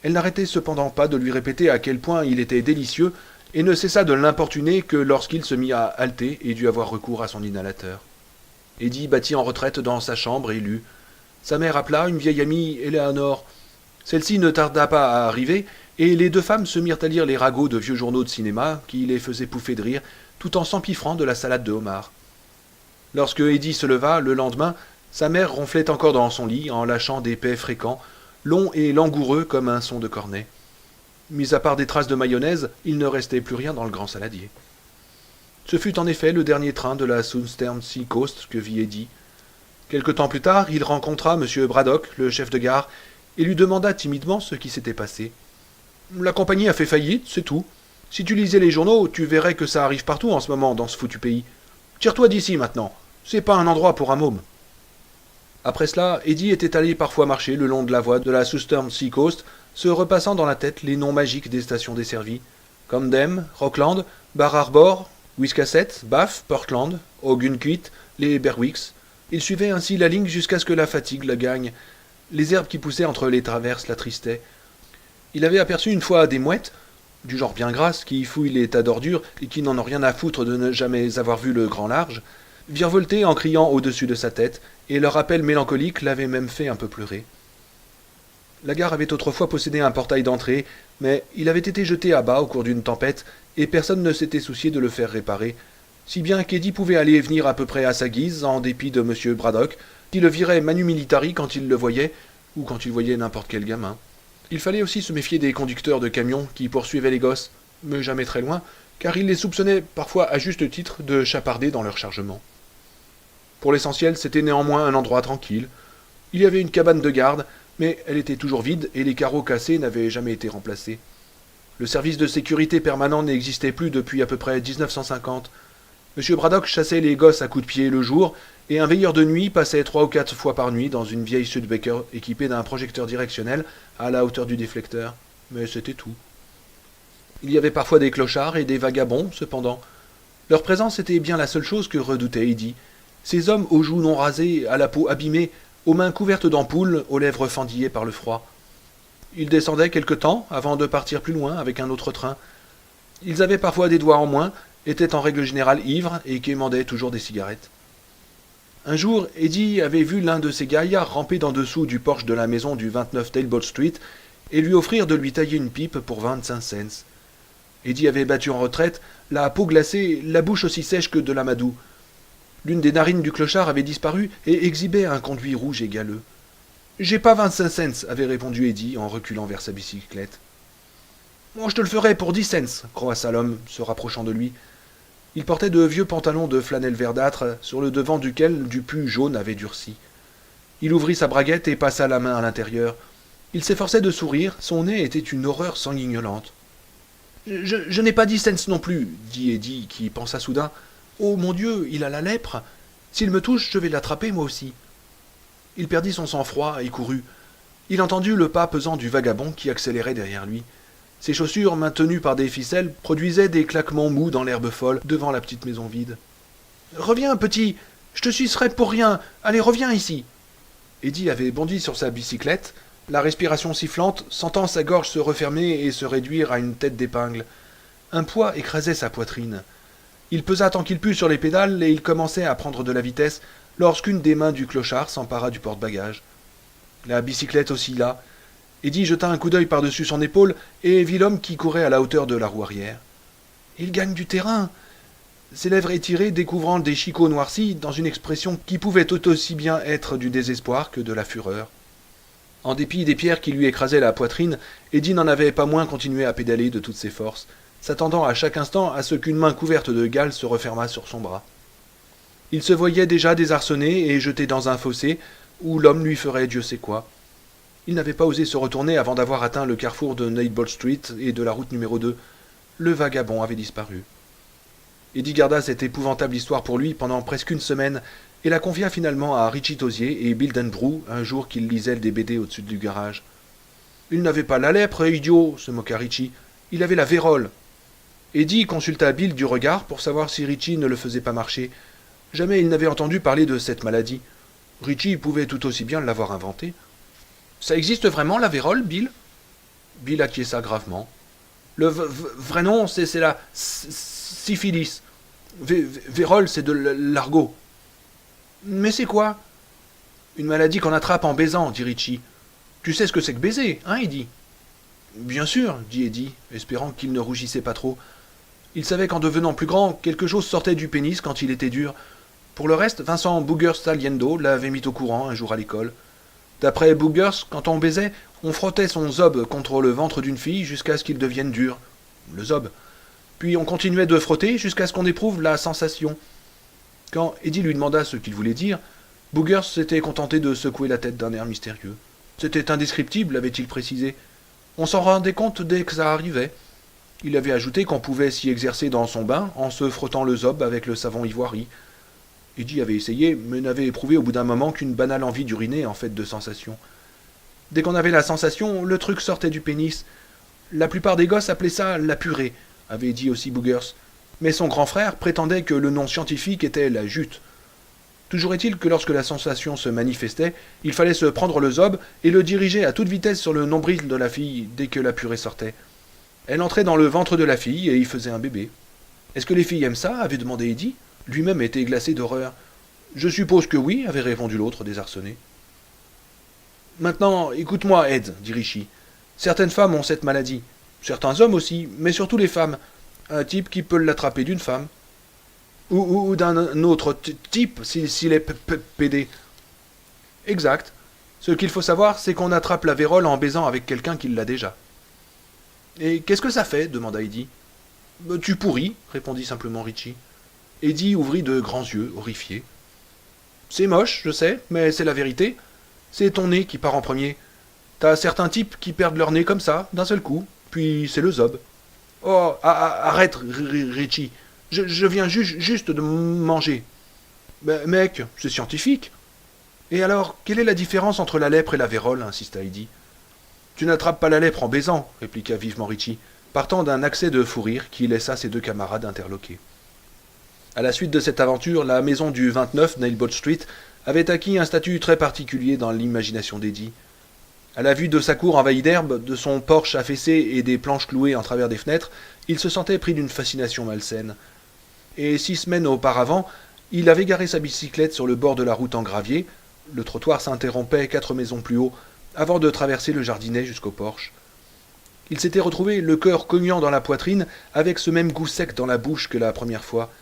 Elle n'arrêtait cependant pas de lui répéter à quel point il était délicieux, et ne cessa de l'importuner que lorsqu'il se mit à halter et dut avoir recours à son inhalateur. Eddie battit en retraite dans sa chambre et lut. Sa mère appela une vieille amie, Eleanor. Celle-ci ne tarda pas à arriver, et les 2 femmes se mirent à lire les ragots de vieux journaux de cinéma qui les faisaient pouffer de rire, tout en s'empiffrant de la salade de homard. Lorsque Eddie se leva, le lendemain, sa mère ronflait encore dans son lit en lâchant des pets fréquents, longs et langoureux comme un son de cornet. Mis à part des traces de mayonnaise, il ne restait plus rien dans le grand saladier. Ce fut en effet le dernier train de la Southern Sea Coast que vit Eddie. Quelque temps plus tard, il rencontra M. Braddock, le chef de gare, et lui demanda timidement ce qui s'était passé. « La compagnie a fait faillite, c'est tout. Si tu lisais les journaux, tu verrais que ça arrive partout en ce moment dans ce foutu pays. Tire-toi d'ici maintenant, c'est pas un endroit pour un môme. » Après cela, Eddie était allé parfois marcher le long de la voie de la Southern Sea Coast, se repassant dans la tête les noms magiques des stations desservies. Camden, Rockland, Bar Harbor, Wiscasset, Bath, Portland, Ogunquit, les Berwicks. Il suivait ainsi la ligne jusqu'à ce que la fatigue la gagne. Les herbes qui poussaient entre les traverses l'attristaient. Il avait aperçu une fois des mouettes, du genre bien grasses, qui fouillent les tas d'ordures et qui n'en ont rien à foutre de ne jamais avoir vu le grand large, virevolter en criant au-dessus de sa tête, et leur appel mélancolique l'avait même fait un peu pleurer. La gare avait autrefois possédé un portail d'entrée, mais il avait été jeté à bas au cours d'une tempête, et personne ne s'était soucié de le faire réparer, si bien qu'Eddie pouvait aller et venir à peu près à sa guise, en dépit de M. Braddock, qui le virait manu militari quand il le voyait, ou quand il voyait n'importe quel gamin. Il fallait aussi se méfier des conducteurs de camions qui poursuivaient les gosses, mais jamais très loin, car il les soupçonnait parfois à juste titre de chaparder dans leur chargement. Pour l'essentiel, c'était néanmoins un endroit tranquille. Il y avait une cabane de garde, mais elle était toujours vide et les carreaux cassés n'avaient jamais été remplacés. Le service de sécurité permanent n'existait plus depuis à peu près 1950. M. Braddock chassait les gosses à coups de pied le jour, et un veilleur de nuit passait 3 ou 4 fois par nuit dans une vieille Studebaker équipée d'un projecteur directionnel à la hauteur du déflecteur. Mais c'était tout. Il y avait parfois des clochards et des vagabonds, cependant. Leur présence était bien la seule chose que redoutait Eddie. Ces hommes aux joues non rasées, à la peau abîmée, aux mains couvertes d'ampoules, aux lèvres fendillées par le froid. Ils descendaient quelque temps avant de partir plus loin avec un autre train. Ils avaient parfois des doigts en moins, étaient en règle générale ivres et quémandaient toujours des cigarettes. Un jour, Eddie avait vu l'un de ces gaillards ramper d'en dessous du porche de la maison du 29 Talbot Street et lui offrir de lui tailler une pipe pour 25 cents. Eddie avait battu en retraite, la peau glacée, la bouche aussi sèche que de l'amadou. L'une des narines du clochard avait disparu et exhibait un conduit rouge et galeux. « J'ai pas 25 cents, avait répondu Eddie en reculant vers sa bicyclette. « Moi, je te le ferai pour 10 cents, croassa l'homme, se rapprochant de lui. Il portait de vieux pantalons de flanelle verdâtre, sur le devant duquel du pus jaune avait durci. Il ouvrit sa braguette et passa la main à l'intérieur. Il s'efforçait de sourire, son nez était une horreur sanguignolante. « Je n'ai pas 10 cents non plus, dit Eddie, qui pensa soudain. Oh mon Dieu, il a la lèpre. S'il me touche, je vais l'attraper moi aussi. Il perdit son sang-froid et courut. Il entendit le pas pesant du vagabond qui accélérait derrière lui. Ses chaussures, maintenues par des ficelles, produisaient des claquements mous dans l'herbe folle devant la petite maison vide. « Reviens, petit !» Je te sucerai pour rien. Allez, reviens ici. Eddie avait bondi sur sa bicyclette, la respiration sifflante, sentant sa gorge se refermer et se réduire à une tête d'épingle. Un poids écrasait sa poitrine. Il pesa tant qu'il put sur les pédales et il commençait à prendre de la vitesse lorsqu'une des mains du clochard s'empara du porte-bagages. La bicyclette oscilla. Eddie jeta un coup d'œil par-dessus son épaule et vit l'homme qui courait à la hauteur de la roue arrière. Il gagne du terrain. Ses lèvres étirées découvrant des chicots noircis dans une expression qui pouvait tout aussi bien être du désespoir que de la fureur. En dépit des pierres qui lui écrasaient la poitrine, Eddie n'en avait pas moins continué à pédaler de toutes ses forces, s'attendant à chaque instant à ce qu'une main couverte de gale se refermât sur son bras. Il se voyait déjà désarçonné et jeté dans un fossé, où l'homme lui ferait Dieu sait quoi. Il n'avait pas osé se retourner avant d'avoir atteint le carrefour de Nightball Street et de la route numéro 2. Le vagabond avait disparu. Eddie garda cette épouvantable histoire pour lui pendant presque une semaine et la confia finalement à Richie Tosier et Bill Denbrough un jour qu'ils lisaient des BD au-dessus du garage. Il n'avait pas la lèpre, idiot, se moqua Richie. Il avait la vérole. Eddie consulta Bill du regard pour savoir si Richie ne le faisait pas marcher. Jamais il n'avait entendu parler de cette maladie. Richie pouvait tout aussi bien l'avoir inventée. Ça existe vraiment, la vérole, Bill? Bill acquiesça gravement. Le vrai nom, c'est la syphilis. Vérole, c'est de l'argot. Mais c'est quoi? Une maladie qu'on attrape en baisant, dit Richie. Tu sais ce que c'est que baiser, hein, Eddie? Bien sûr, dit Eddie, espérant qu'il ne rougissait pas trop. Il savait qu'en devenant plus grand, quelque chose sortait du pénis quand il était dur. Pour le reste, Vincent Boogers Saliendo l'avait mis au courant un jour à l'école. D'après Boogers, quand on baisait, on frottait son zob contre le ventre d'une fille jusqu'à ce qu'il devienne dur. Le zob. Puis on continuait de frotter jusqu'à ce qu'on éprouve la sensation. Quand Eddie lui demanda ce qu'il voulait dire, Boogers s'était contenté de secouer la tête d'un air mystérieux. C'était indescriptible, avait-il précisé. On s'en rendait compte dès que ça arrivait. Il avait ajouté qu'on pouvait s'y exercer dans son bain en se frottant le zob avec le savon ivoiri. Eddie avait essayé, mais n'avait éprouvé au bout d'un moment qu'une banale envie d'uriner en fait de sensation. Dès qu'on avait la sensation, le truc sortait du pénis. La plupart des gosses appelaient ça la purée, avait dit aussi Boogers. Mais son grand frère prétendait que le nom scientifique était la jute. Toujours est-il que lorsque la sensation se manifestait, il fallait se prendre le zob et le diriger à toute vitesse sur le nombril de la fille dès que la purée sortait. Elle entrait dans le ventre de la fille et y faisait un bébé. Est-ce que les filles aiment ça avait demandé Eddie. Lui-même était glacé d'horreur. Je suppose que oui, avait répondu l'autre, désarçonné. Maintenant, écoute-moi, Ed, dit Richie. Certaines femmes ont cette maladie. Certains hommes aussi, mais surtout les femmes. Un type qui peut l'attraper d'une femme. Ou d'un autre type, s'il est pédé. Exact. Ce qu'il faut savoir, c'est qu'on attrape la vérole en baisant avec quelqu'un qui l'a déjà. Et qu'est-ce que ça fait demanda Eddie. Tu pourris, répondit simplement Richie. Eddie ouvrit de grands yeux, horrifié. C'est moche, je sais, mais c'est la vérité. C'est ton nez qui part en premier. T'as certains types qui perdent leur nez comme ça, d'un seul coup, puis c'est le zob. Oh, arrête, Richie. Je viens juste de manger. Ben, mec, c'est scientifique. Et alors, quelle est la différence entre la lèpre et la vérole insista Eddie. Tu n'attrapes pas la lèpre en baisant, répliqua vivement Richie, partant d'un accès de fou rire qui laissa ses deux camarades interloqués. À la suite de cette aventure, la maison du 29 Nailbot Street avait acquis un statut très particulier dans l'imagination d'Eddie. À la vue de sa cour envahie d'herbe, de son porche affaissé et des planches clouées en travers des fenêtres, il se sentait pris d'une fascination malsaine. Et 6 semaines auparavant, il avait garé sa bicyclette sur le bord de la route en gravier, le trottoir s'interrompait 4 maisons plus haut, avant de traverser le jardinet jusqu'au porche. Il s'était retrouvé le cœur cognant dans la poitrine, avec ce même goût sec dans la bouche que la première fois.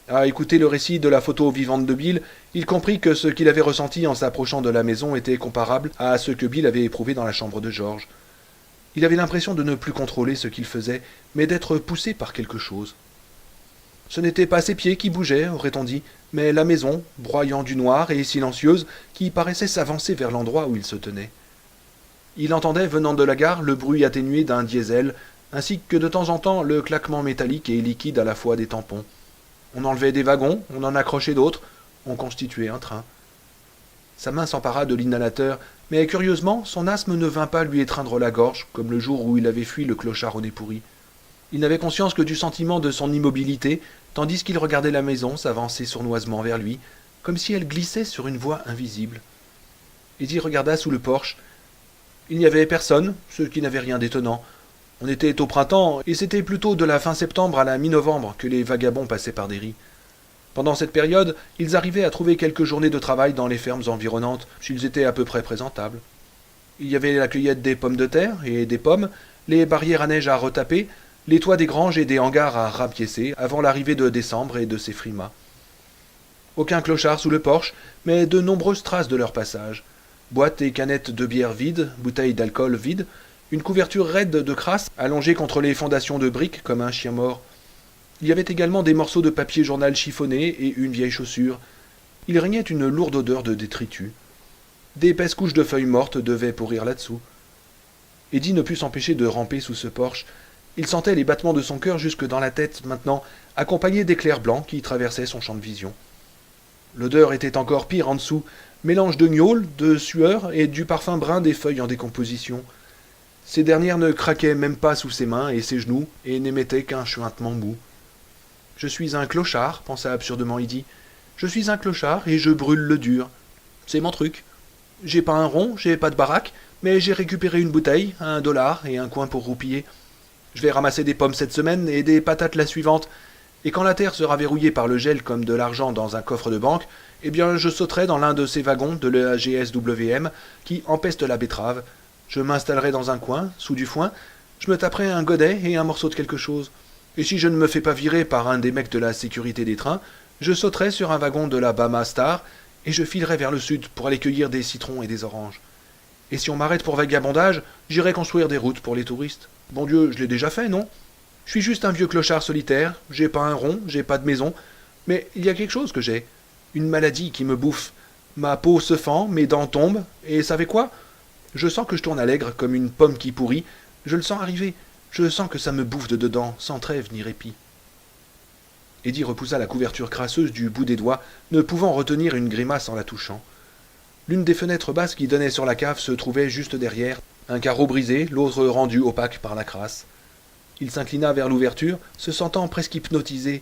À écouter le récit de la photo vivante de Bill, il comprit que ce qu'il avait ressenti en s'approchant de la maison était comparable à ce que Bill avait éprouvé dans la chambre de George. Il avait l'impression de ne plus contrôler ce qu'il faisait, mais d'être poussé par quelque chose. Ce n'était pas ses pieds qui bougeaient, aurait-on dit, mais la maison, broyant du noir et silencieuse, qui paraissait s'avancer vers l'endroit où il se tenait. Il entendait, venant de la gare, le bruit atténué d'un diesel, ainsi que de temps en temps le claquement métallique et liquide à la fois des tampons. On enlevait des wagons, on en accrochait d'autres, on constituait un train. Sa main s'empara de l'inhalateur, mais curieusement, son asthme ne vint pas lui étreindre la gorge, comme le jour où il avait fui le clochard au nez pourri. Il n'avait conscience que du sentiment de son immobilité, tandis qu'il regardait la maison s'avancer sournoisement vers lui, comme si elle glissait sur une voie invisible. Eddie regarda sous le porche. Il n'y avait personne, ce qui n'avait rien d'étonnant. On était au printemps, et c'était plutôt de la fin septembre à la mi-novembre que les vagabonds passaient par Derry. Pendant cette période, ils arrivaient à trouver quelques journées de travail dans les fermes environnantes, s'ils étaient à peu près présentables. Il y avait la cueillette des pommes de terre et des pommes, les barrières à neige à retaper, les toits des granges et des hangars à rapiécer avant l'arrivée de décembre et de ses frimas. Aucun clochard sous le porche, mais de nombreuses traces de leur passage. Boîtes et canettes de bière vides, bouteilles d'alcool vides, une couverture raide de crasse allongée contre les fondations de briques comme un chien mort. Il y avait également des morceaux de papier journal chiffonnés et une vieille chaussure. Il régnait une lourde odeur de détritus. D'épaisses couches de feuilles mortes devaient pourrir là-dessous. Eddie ne put s'empêcher de ramper sous ce porche. Il sentait les battements de son cœur jusque dans la tête maintenant, accompagnés d'éclairs blancs qui traversaient son champ de vision. L'odeur était encore pire en dessous, mélange de gnôle, de sueur et du parfum brun des feuilles en décomposition. Ces dernières ne craquaient même pas sous ses mains et ses genoux et n'émettaient qu'un chuintement mou. « Je suis un clochard, pensa absurdement Eddie. Je suis un clochard et je brûle le dur. C'est mon truc. J'ai pas un rond, j'ai pas de baraque, mais j'ai récupéré une bouteille, $1 et un coin pour roupiller. Je vais ramasser des pommes cette semaine et des patates la suivante. Et quand la terre sera verrouillée par le gel comme de l'argent dans un coffre de banque, eh bien je sauterai dans l'un de ces wagons de la GSWM qui empestent la betterave. Je m'installerai dans un coin, sous du foin, je me taperai un godet et un morceau de quelque chose. Et si je ne me fais pas virer par un des mecs de la sécurité des trains, je sauterai sur un wagon de la Bama Star et je filerai vers le sud pour aller cueillir des citrons et des oranges. Et si on m'arrête pour vagabondage, j'irai construire des routes pour les touristes. Bon Dieu, je l'ai déjà fait, non? Je suis juste un vieux clochard solitaire, j'ai pas un rond, j'ai pas de maison, mais il y a quelque chose que j'ai. Une maladie qui me bouffe. Ma peau se fend, mes dents tombent, et savez quoi? Je sens que je tourne à l'aigre comme une pomme qui pourrit, je le sens arriver, je sens que ça me bouffe de dedans, sans trêve ni répit. Eddie repoussa la couverture crasseuse du bout des doigts, ne pouvant retenir une grimace en la touchant. L'une des fenêtres basses qui donnaient sur la cave se trouvait juste derrière, un carreau brisé, l'autre rendu opaque par la crasse. Il s'inclina vers l'ouverture, se sentant presque hypnotisé.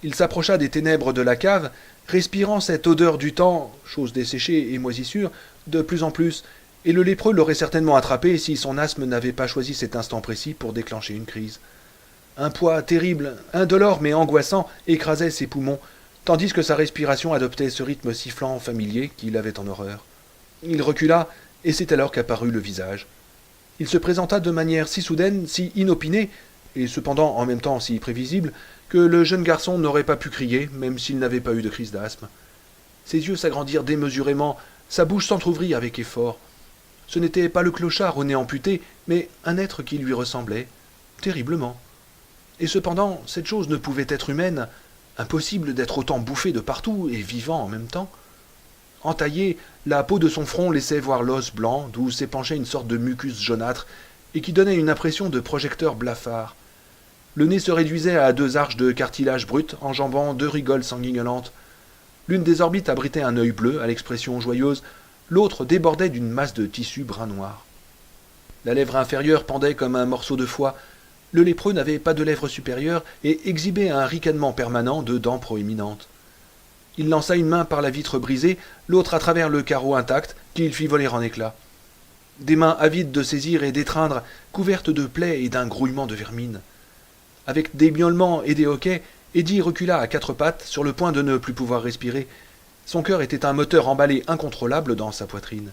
Il s'approcha des ténèbres de la cave, respirant cette odeur du temps, chose desséchée et moisissure, de plus en plus, et le lépreux l'aurait certainement attrapé si son asthme n'avait pas choisi cet instant précis pour déclencher une crise. Un poids terrible, indolore mais angoissant, écrasait ses poumons, tandis que sa respiration adoptait ce rythme sifflant familier qu'il avait en horreur. Il recula, et c'est alors qu'apparut le visage. Il se présenta de manière si soudaine, si inopinée, et cependant en même temps si prévisible, que le jeune garçon n'aurait pas pu crier, même s'il n'avait pas eu de crise d'asthme. Ses yeux s'agrandirent démesurément, sa bouche s'entr'ouvrit avec effort. Ce n'était pas le clochard au nez amputé, mais un être qui lui ressemblait, terriblement. Et cependant, cette chose ne pouvait être humaine, impossible d'être autant bouffé de partout et vivant en même temps. Entaillé, la peau de son front laissait voir l'os blanc, d'où s'épanchait une sorte de mucus jaunâtre, et qui donnait une impression de projecteur blafard. Le nez se réduisait à 2 arches de cartilage brut, enjambant 2 rigoles sanguignolentes. L'une des orbites abritait un œil bleu, à l'expression joyeuse, l'autre débordait d'une masse de tissu brun-noir. La lèvre inférieure pendait comme un morceau de foie. Le lépreux n'avait pas de lèvre supérieure et exhibait un ricanement permanent de dents proéminentes. Il lança une main par la vitre brisée, l'autre à travers le carreau intact, qu'il fit voler en éclats. Des mains avides de saisir et d'étreindre, couvertes de plaies et d'un grouillement de vermine. Avec des miaulements et des hoquets, Eddie recula à 4 pattes, sur le point de ne plus pouvoir respirer. Son cœur était un moteur emballé incontrôlable dans sa poitrine.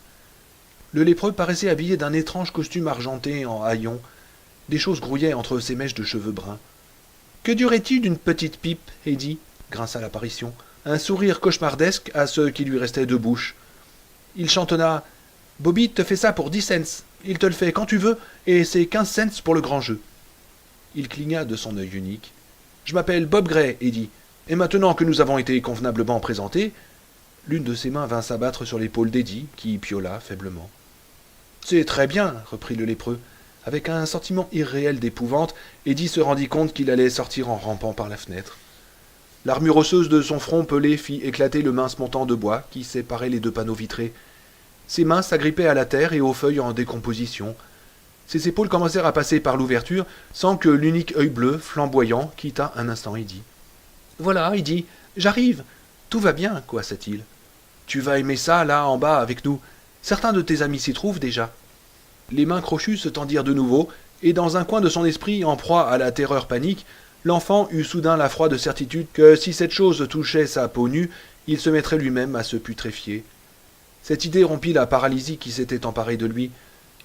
Le lépreux paraissait habillé d'un étrange costume argenté en haillons. Des choses grouillaient entre ses mèches de cheveux bruns. « Que dirait-il d'une petite pipe, Eddie » grinça l'apparition, un sourire cauchemardesque à ce qui lui restait de bouche. Il chantonna « Bobby te fait ça pour 10 cents. Il te le fait quand tu veux, et c'est 15 cents pour le grand jeu. » Il cligna de son œil unique. « Je m'appelle Bob Gray, Eddie, et maintenant que nous avons été convenablement présentés... » L'une de ses mains vint s'abattre sur l'épaule d'Eddie, qui piola faiblement. « C'est très bien, » reprit le lépreux. Avec un sentiment irréel d'épouvante, Eddie se rendit compte qu'il allait sortir en rampant par la fenêtre. L'armure osseuse de son front pelé fit éclater le mince montant de bois qui séparait les 2 panneaux vitrés. Ses mains s'agrippaient à la terre et aux feuilles en décomposition. Ses épaules commencèrent à passer par l'ouverture sans que l'unique œil bleu, flamboyant, quittât un instant Eddie. « Voilà, Eddie, j'arrive. Tout va bien, coassa-t-il. Tu vas aimer ça, là, en bas, avec nous. Certains de tes amis s'y trouvent déjà. » Les mains crochues se tendirent de nouveau, et dans un coin de son esprit, en proie à la terreur panique, l'enfant eut soudain la froide certitude que si cette chose touchait sa peau nue, il se mettrait lui-même à se putréfier. Cette idée rompit la paralysie qui s'était emparée de lui.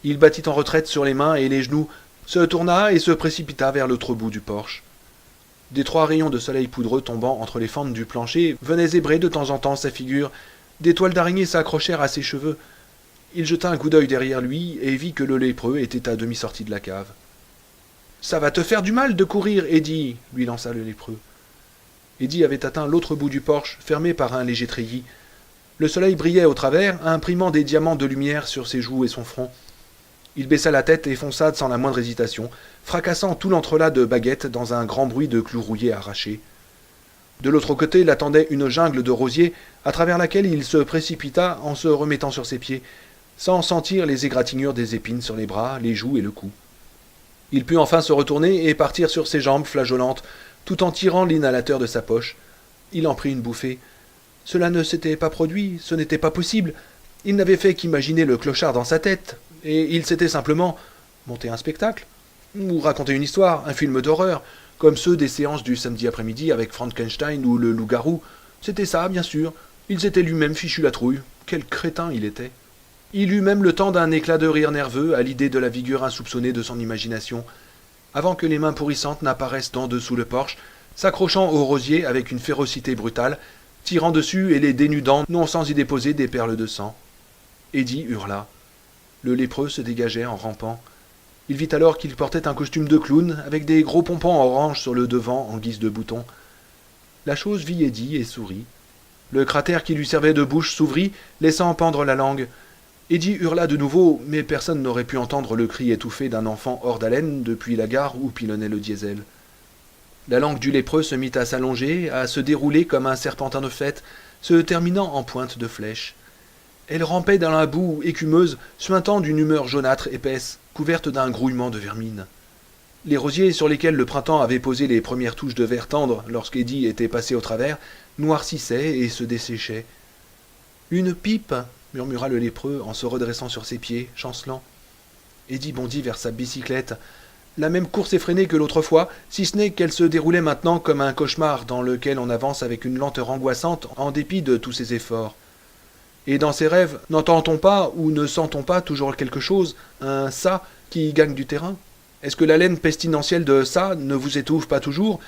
Il battit en retraite sur les mains et les genoux, se tourna et se précipita vers l'autre bout du porche. Des trois rayons de soleil poudreux tombant entre les fentes du plancher venaient zébrer de temps en temps sa figure. Des toiles d'araignée s'accrochèrent à ses cheveux. Il jeta un coup d'œil derrière lui et vit que le lépreux était à demi sorti de la cave. « Ça va te faire du mal de courir, Eddie !» lui lança le lépreux. Eddie avait atteint l'autre bout du porche, fermé par un léger treillis. Le soleil brillait au travers, imprimant des diamants de lumière sur ses joues et son front. Il baissa la tête et fonça sans la moindre hésitation, fracassant tout l'entrelac de baguettes dans un grand bruit de clous rouillés arrachés. De l'autre côté l'attendait une jungle de rosiers, à travers laquelle il se précipita en se remettant sur ses pieds, sans sentir les égratignures des épines sur les bras, les joues et le cou. Il put enfin se retourner et partir sur ses jambes flageolantes, tout en tirant l'inhalateur de sa poche. Il en prit une bouffée. Cela ne s'était pas produit, ce n'était pas possible. Il n'avait fait qu'imaginer le clochard dans sa tête, et il s'était simplement monté un spectacle, ou raconté une histoire, un film d'horreur, comme ceux des séances du samedi après-midi avec Frankenstein ou le loup-garou. C'était ça, bien sûr. Il s'était lui-même fichu la trouille. Quel crétin il était. Il eut même le temps d'un éclat de rire nerveux à l'idée de la vigueur insoupçonnée de son imagination, avant que les mains pourrissantes n'apparaissent d'en dessous le porche, s'accrochant aux rosiers avec une férocité brutale, tirant dessus et les dénudant, non sans y déposer des perles de sang. Eddie hurla. Le lépreux se dégageait en rampant. Il vit alors qu'il portait un costume de clown, avec des gros pompons orange sur le devant en guise de bouton. La chose vit Eddie et sourit. Le cratère qui lui servait de bouche s'ouvrit, laissant pendre la langue. Eddie hurla de nouveau, mais personne n'aurait pu entendre le cri étouffé d'un enfant hors d'haleine depuis la gare où pilonnait le diesel. La langue du lépreux se mit à s'allonger, à se dérouler comme un serpentin de fête, se terminant en pointe de flèche. Elle rampait dans la boue écumeuse, suintant d'une humeur jaunâtre épaisse, couverte d'un grouillement de vermine. Les rosiers sur lesquels le printemps avait posé les premières touches de vert tendre lorsqu'Eddie était passé au travers, noircissaient et se desséchaient. « Une pipe !» murmura le lépreux en se redressant sur ses pieds, chancelant. Eddie bondit vers sa bicyclette. La même course effrénée que l'autre fois, si ce n'est qu'elle se déroulait maintenant comme un cauchemar dans lequel on avance avec une lenteur angoissante en dépit de tous ses efforts. Et dans ces rêves, n'entend-on pas ou ne sent-on pas toujours quelque chose, un ça qui gagne du terrain? Est-ce que l'haleine pestilentielle de ça ne vous étouffe pas toujours,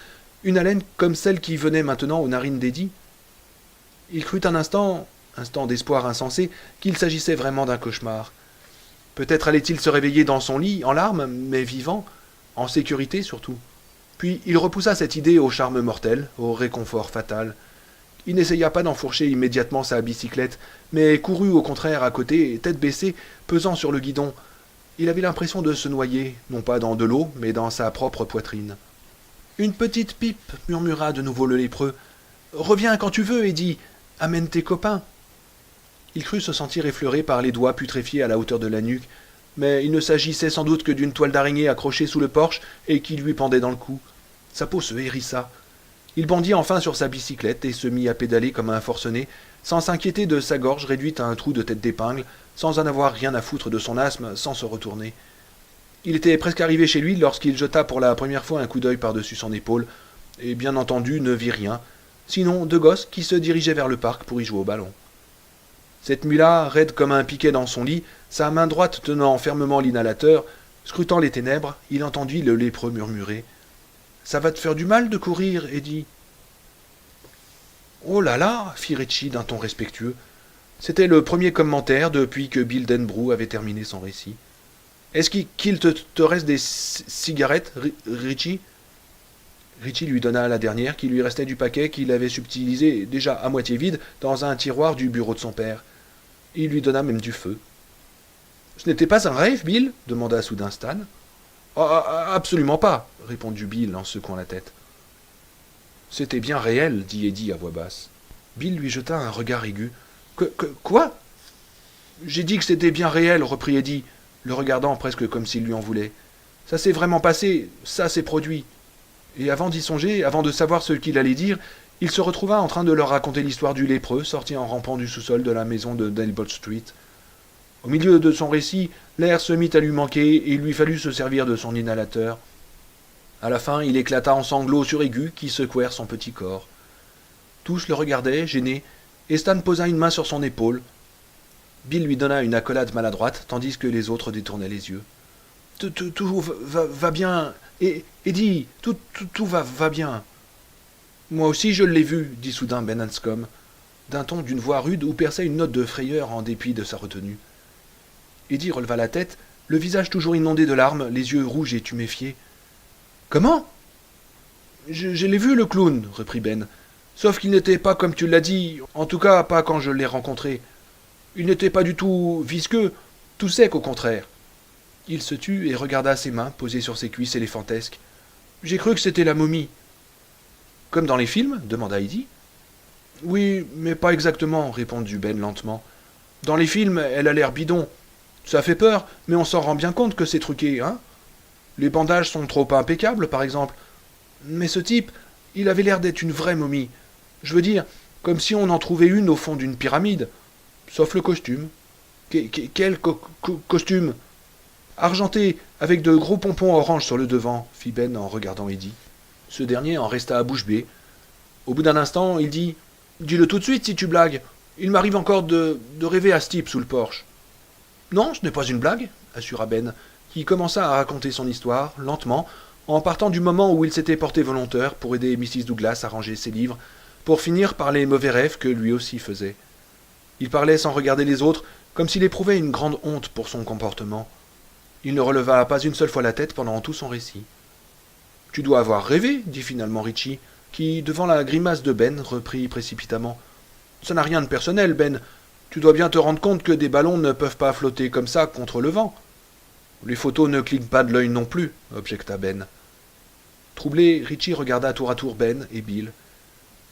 une haleine comme celle qui venait maintenant aux narines d'Eddie? Il crut un instant d'espoir insensé, qu'il s'agissait vraiment d'un cauchemar. Peut-être allait-il se réveiller dans son lit, en larmes, mais vivant, en sécurité surtout. Puis il repoussa cette idée au charme mortel, au réconfort fatal. Il n'essaya pas d'enfourcher immédiatement sa bicyclette, mais courut au contraire à côté, tête baissée, pesant sur le guidon. Il avait l'impression de se noyer, non pas dans de l'eau, mais dans sa propre poitrine. « Une petite pipe !» murmura de nouveau le lépreux. « Reviens quand tu veux, Eddie. Amène tes copains. » Il crut se sentir effleuré par les doigts putréfiés à la hauteur de la nuque, mais il ne s'agissait sans doute que d'une toile d'araignée accrochée sous le porche et qui lui pendait dans le cou. Sa peau se hérissa. Il bondit enfin sur sa bicyclette et se mit à pédaler comme un forcené, sans s'inquiéter de sa gorge réduite à un trou de tête d'épingle, sans en avoir rien à foutre de son asthme, sans se retourner. Il était presque arrivé chez lui lorsqu'il jeta pour la première fois un coup d'œil par-dessus son épaule, et bien entendu ne vit rien, sinon deux gosses qui se dirigeaient vers le parc pour y jouer au ballon. Cette nuit-là, raide comme un piquet dans son lit, sa main droite tenant fermement l'inhalateur, scrutant les ténèbres, il entendit le lépreux murmurer « Ça va te faire du mal de courir, Eddie ?» « Oh là là !» fit Richie d'un ton respectueux. C'était le premier commentaire depuis que Bill Denbrough avait terminé son récit. « Est-ce qu'il te reste des cigarettes, Richie ?» Richie lui donna la dernière qui lui restait du paquet qu'il avait subtilisé, déjà à moitié vide, dans un tiroir du bureau de son père. Il lui donna même du feu. « Ce n'était pas un rêve, Bill ?» demanda soudain Stan. « Absolument pas !» répondit Bill en secouant la tête. « C'était bien réel, » dit Eddie à voix basse. Bill lui jeta un regard aigu. « Quoi ?»« J'ai dit que c'était bien réel, reprit Eddie. le regardant presque comme s'il lui en voulait. Ça s'est vraiment passé, ça s'est produit. Et avant d'y songer, avant de savoir ce qu'il allait dire, il se retrouva en train de leur raconter l'histoire du lépreux sorti en rampant du sous-sol de la maison de Delbot Street. Au milieu de son récit, l'air se mit à lui manquer et il lui fallut se servir de son inhalateur. À la fin, il éclata en sanglots suraigus qui secouèrent son petit corps. Tous le regardaient, gênés, et Stan posa une main sur son épaule. Bill lui donna une accolade maladroite, tandis que les autres détournaient les yeux. Tout va bien. Et Eddie, tout va bien. Moi aussi je l'ai vu, dit soudain Ben Hanscom, d'un ton d'une voix rude où perçait une note de frayeur en dépit de sa retenue. Eddie releva la tête, le visage toujours inondé de larmes, les yeux rouges et tuméfiés. Comment? Je l'ai vu, le clown, reprit Ben. Sauf qu'il n'était pas comme tu l'as dit, en tout cas pas quand je l'ai rencontré. Il n'était pas du tout visqueux, tout sec au contraire. Il se tut et regarda ses mains posées sur ses cuisses éléphantesques. J'ai cru que c'était la momie. Comme dans les films? Demanda Heidi. Oui, mais pas exactement, répondit Ben lentement. Dans les films, elle a l'air bidon. Ça fait peur, mais on s'en rend bien compte que c'est truqué, hein? Les bandages sont trop impeccables, par exemple. Mais ce type, il avait l'air d'être une vraie momie. Je veux dire, comme si on en trouvait une au fond d'une pyramide. Sauf le costume. Quel costume? Argenté, avec de gros pompons orange sur le devant, fit Ben en regardant Eddie. Ce dernier en resta à bouche bée. Au bout d'un instant, il dit « Dis-le tout de suite si tu blagues. Il m'arrive encore de rêver à ce type sous le porche. » Non, ce n'est pas une blague, assura Ben, qui commença à raconter son histoire, lentement, en partant du moment où il s'était porté volontaire pour aider Mrs. Douglas à ranger ses livres, pour finir par les mauvais rêves que lui aussi faisait. Il parlait sans regarder les autres, comme s'il éprouvait une grande honte pour son comportement. Il ne releva pas une seule fois la tête pendant tout son récit. « Tu dois avoir rêvé, dit finalement Richie, qui, devant la grimace de Ben, reprit précipitamment. « Ça n'a rien de personnel, Ben. Tu dois bien te rendre compte que des ballons ne peuvent pas flotter comme ça contre le vent. »« Les photos ne clignent pas de l'œil non plus, objecta Ben. Troublé, Richie regarda tour à tour Ben et Bill.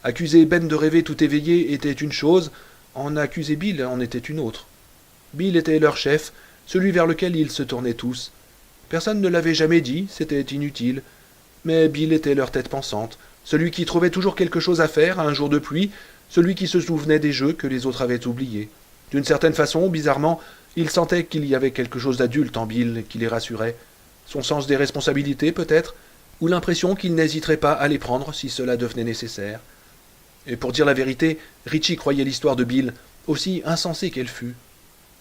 Accuser Ben de rêver tout éveillé était une chose, en accuser Bill en était une autre. Bill était leur chef, celui vers lequel ils se tournaient tous. Personne ne l'avait jamais dit, c'était inutile. Mais Bill était leur tête pensante, celui qui trouvait toujours quelque chose à faire un jour de pluie, celui qui se souvenait des jeux que les autres avaient oubliés. D'une certaine façon, bizarrement, ils sentaient qu'il y avait quelque chose d'adulte en Bill qui les rassurait. Son sens des responsabilités, peut-être, ou l'impression qu'il n'hésiterait pas à les prendre si cela devenait nécessaire. Et pour dire la vérité, Richie croyait l'histoire de Bill, aussi insensée qu'elle fût.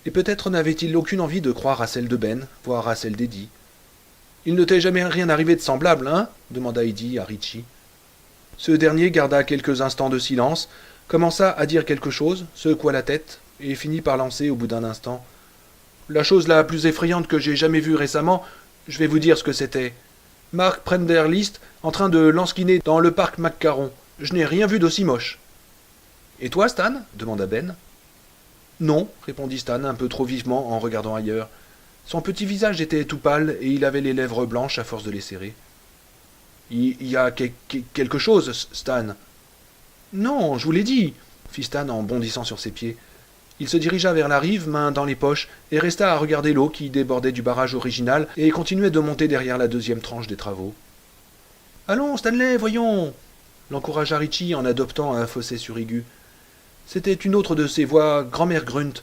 Et peut-être n'avait-il aucune envie de croire à celle de Ben, voire à celle d'Eddie. « Il ne t'est jamais rien arrivé de semblable, hein » demanda Eddie à Richie. Ce dernier garda quelques instants de silence, commença à dire quelque chose, secoua la tête, et finit par lancer au bout d'un instant. « La chose la plus effrayante que j'ai jamais vue récemment, je vais vous dire ce que c'était. Mark Prenderlist en train de lansquiner dans le parc Macaron. Je n'ai rien vu d'aussi moche. »« Et toi, Stan » demanda Ben. « Non, » répondit Stan un peu trop vivement en regardant ailleurs. Son petit visage était tout pâle et il avait les lèvres blanches à force de les serrer. « Il y a quelque chose, Stan. »« Non, je vous l'ai dit, » fit Stan en bondissant sur ses pieds. Il se dirigea vers la rive, main dans les poches, et resta à regarder l'eau qui débordait du barrage original et continuait de monter derrière la deuxième tranche des travaux. « Allons, Stanley, voyons !» l'encouragea Richie en adoptant un fausset suraigu. C'était une autre de ses voix grand-mère Grunt.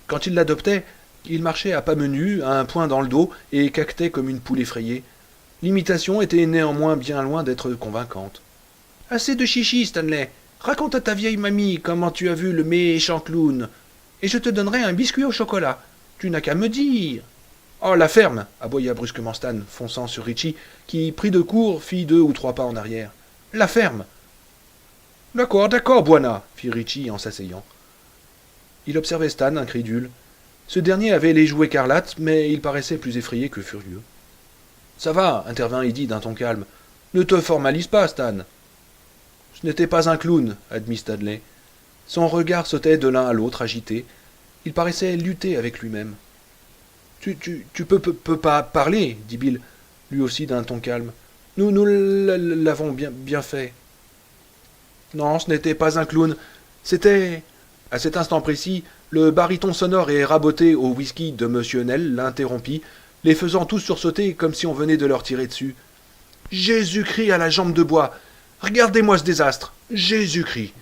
Quand il l'adoptait, il marchait à pas menus, à un poing dans le dos, et caquetait comme une poule effrayée. L'imitation était néanmoins bien loin d'être convaincante. « Assez de chichi, Stanley. Raconte à ta vieille mamie comment tu as vu le méchant clown, et je te donnerai un biscuit au chocolat. Tu n'as qu'à me dire. »« Oh, la ferme !» aboya brusquement Stan, fonçant sur Richie, qui, pris de court, fit 2 ou 3 pas en arrière. « La ferme !»« D'accord, Buana !» fit Richie en s'asseyant. Il observait Stan, incrédule. Ce dernier avait les joues écarlates, mais il paraissait plus effrayé que furieux. « Ça va, » intervint Eddie d'un ton calme. « Ne te formalise pas, Stan. »« Ce n'était pas un clown, » admit Stanley. Son regard sautait de l'un à l'autre, agité. Il paraissait lutter avec lui-même. « Tu peux pas parler, » dit Bill, lui aussi d'un ton calme. « Nous l'avons bien fait. » Non, ce n'était pas un clown. C'était... À cet instant précis, Le baryton sonore et raboté au whisky de Monsieur Nel l'interrompit, les faisant tous sursauter comme si on venait de leur tirer dessus. Jésus-Christ à la jambe de bois! Regardez-moi ce désastre! Jésus-Christ!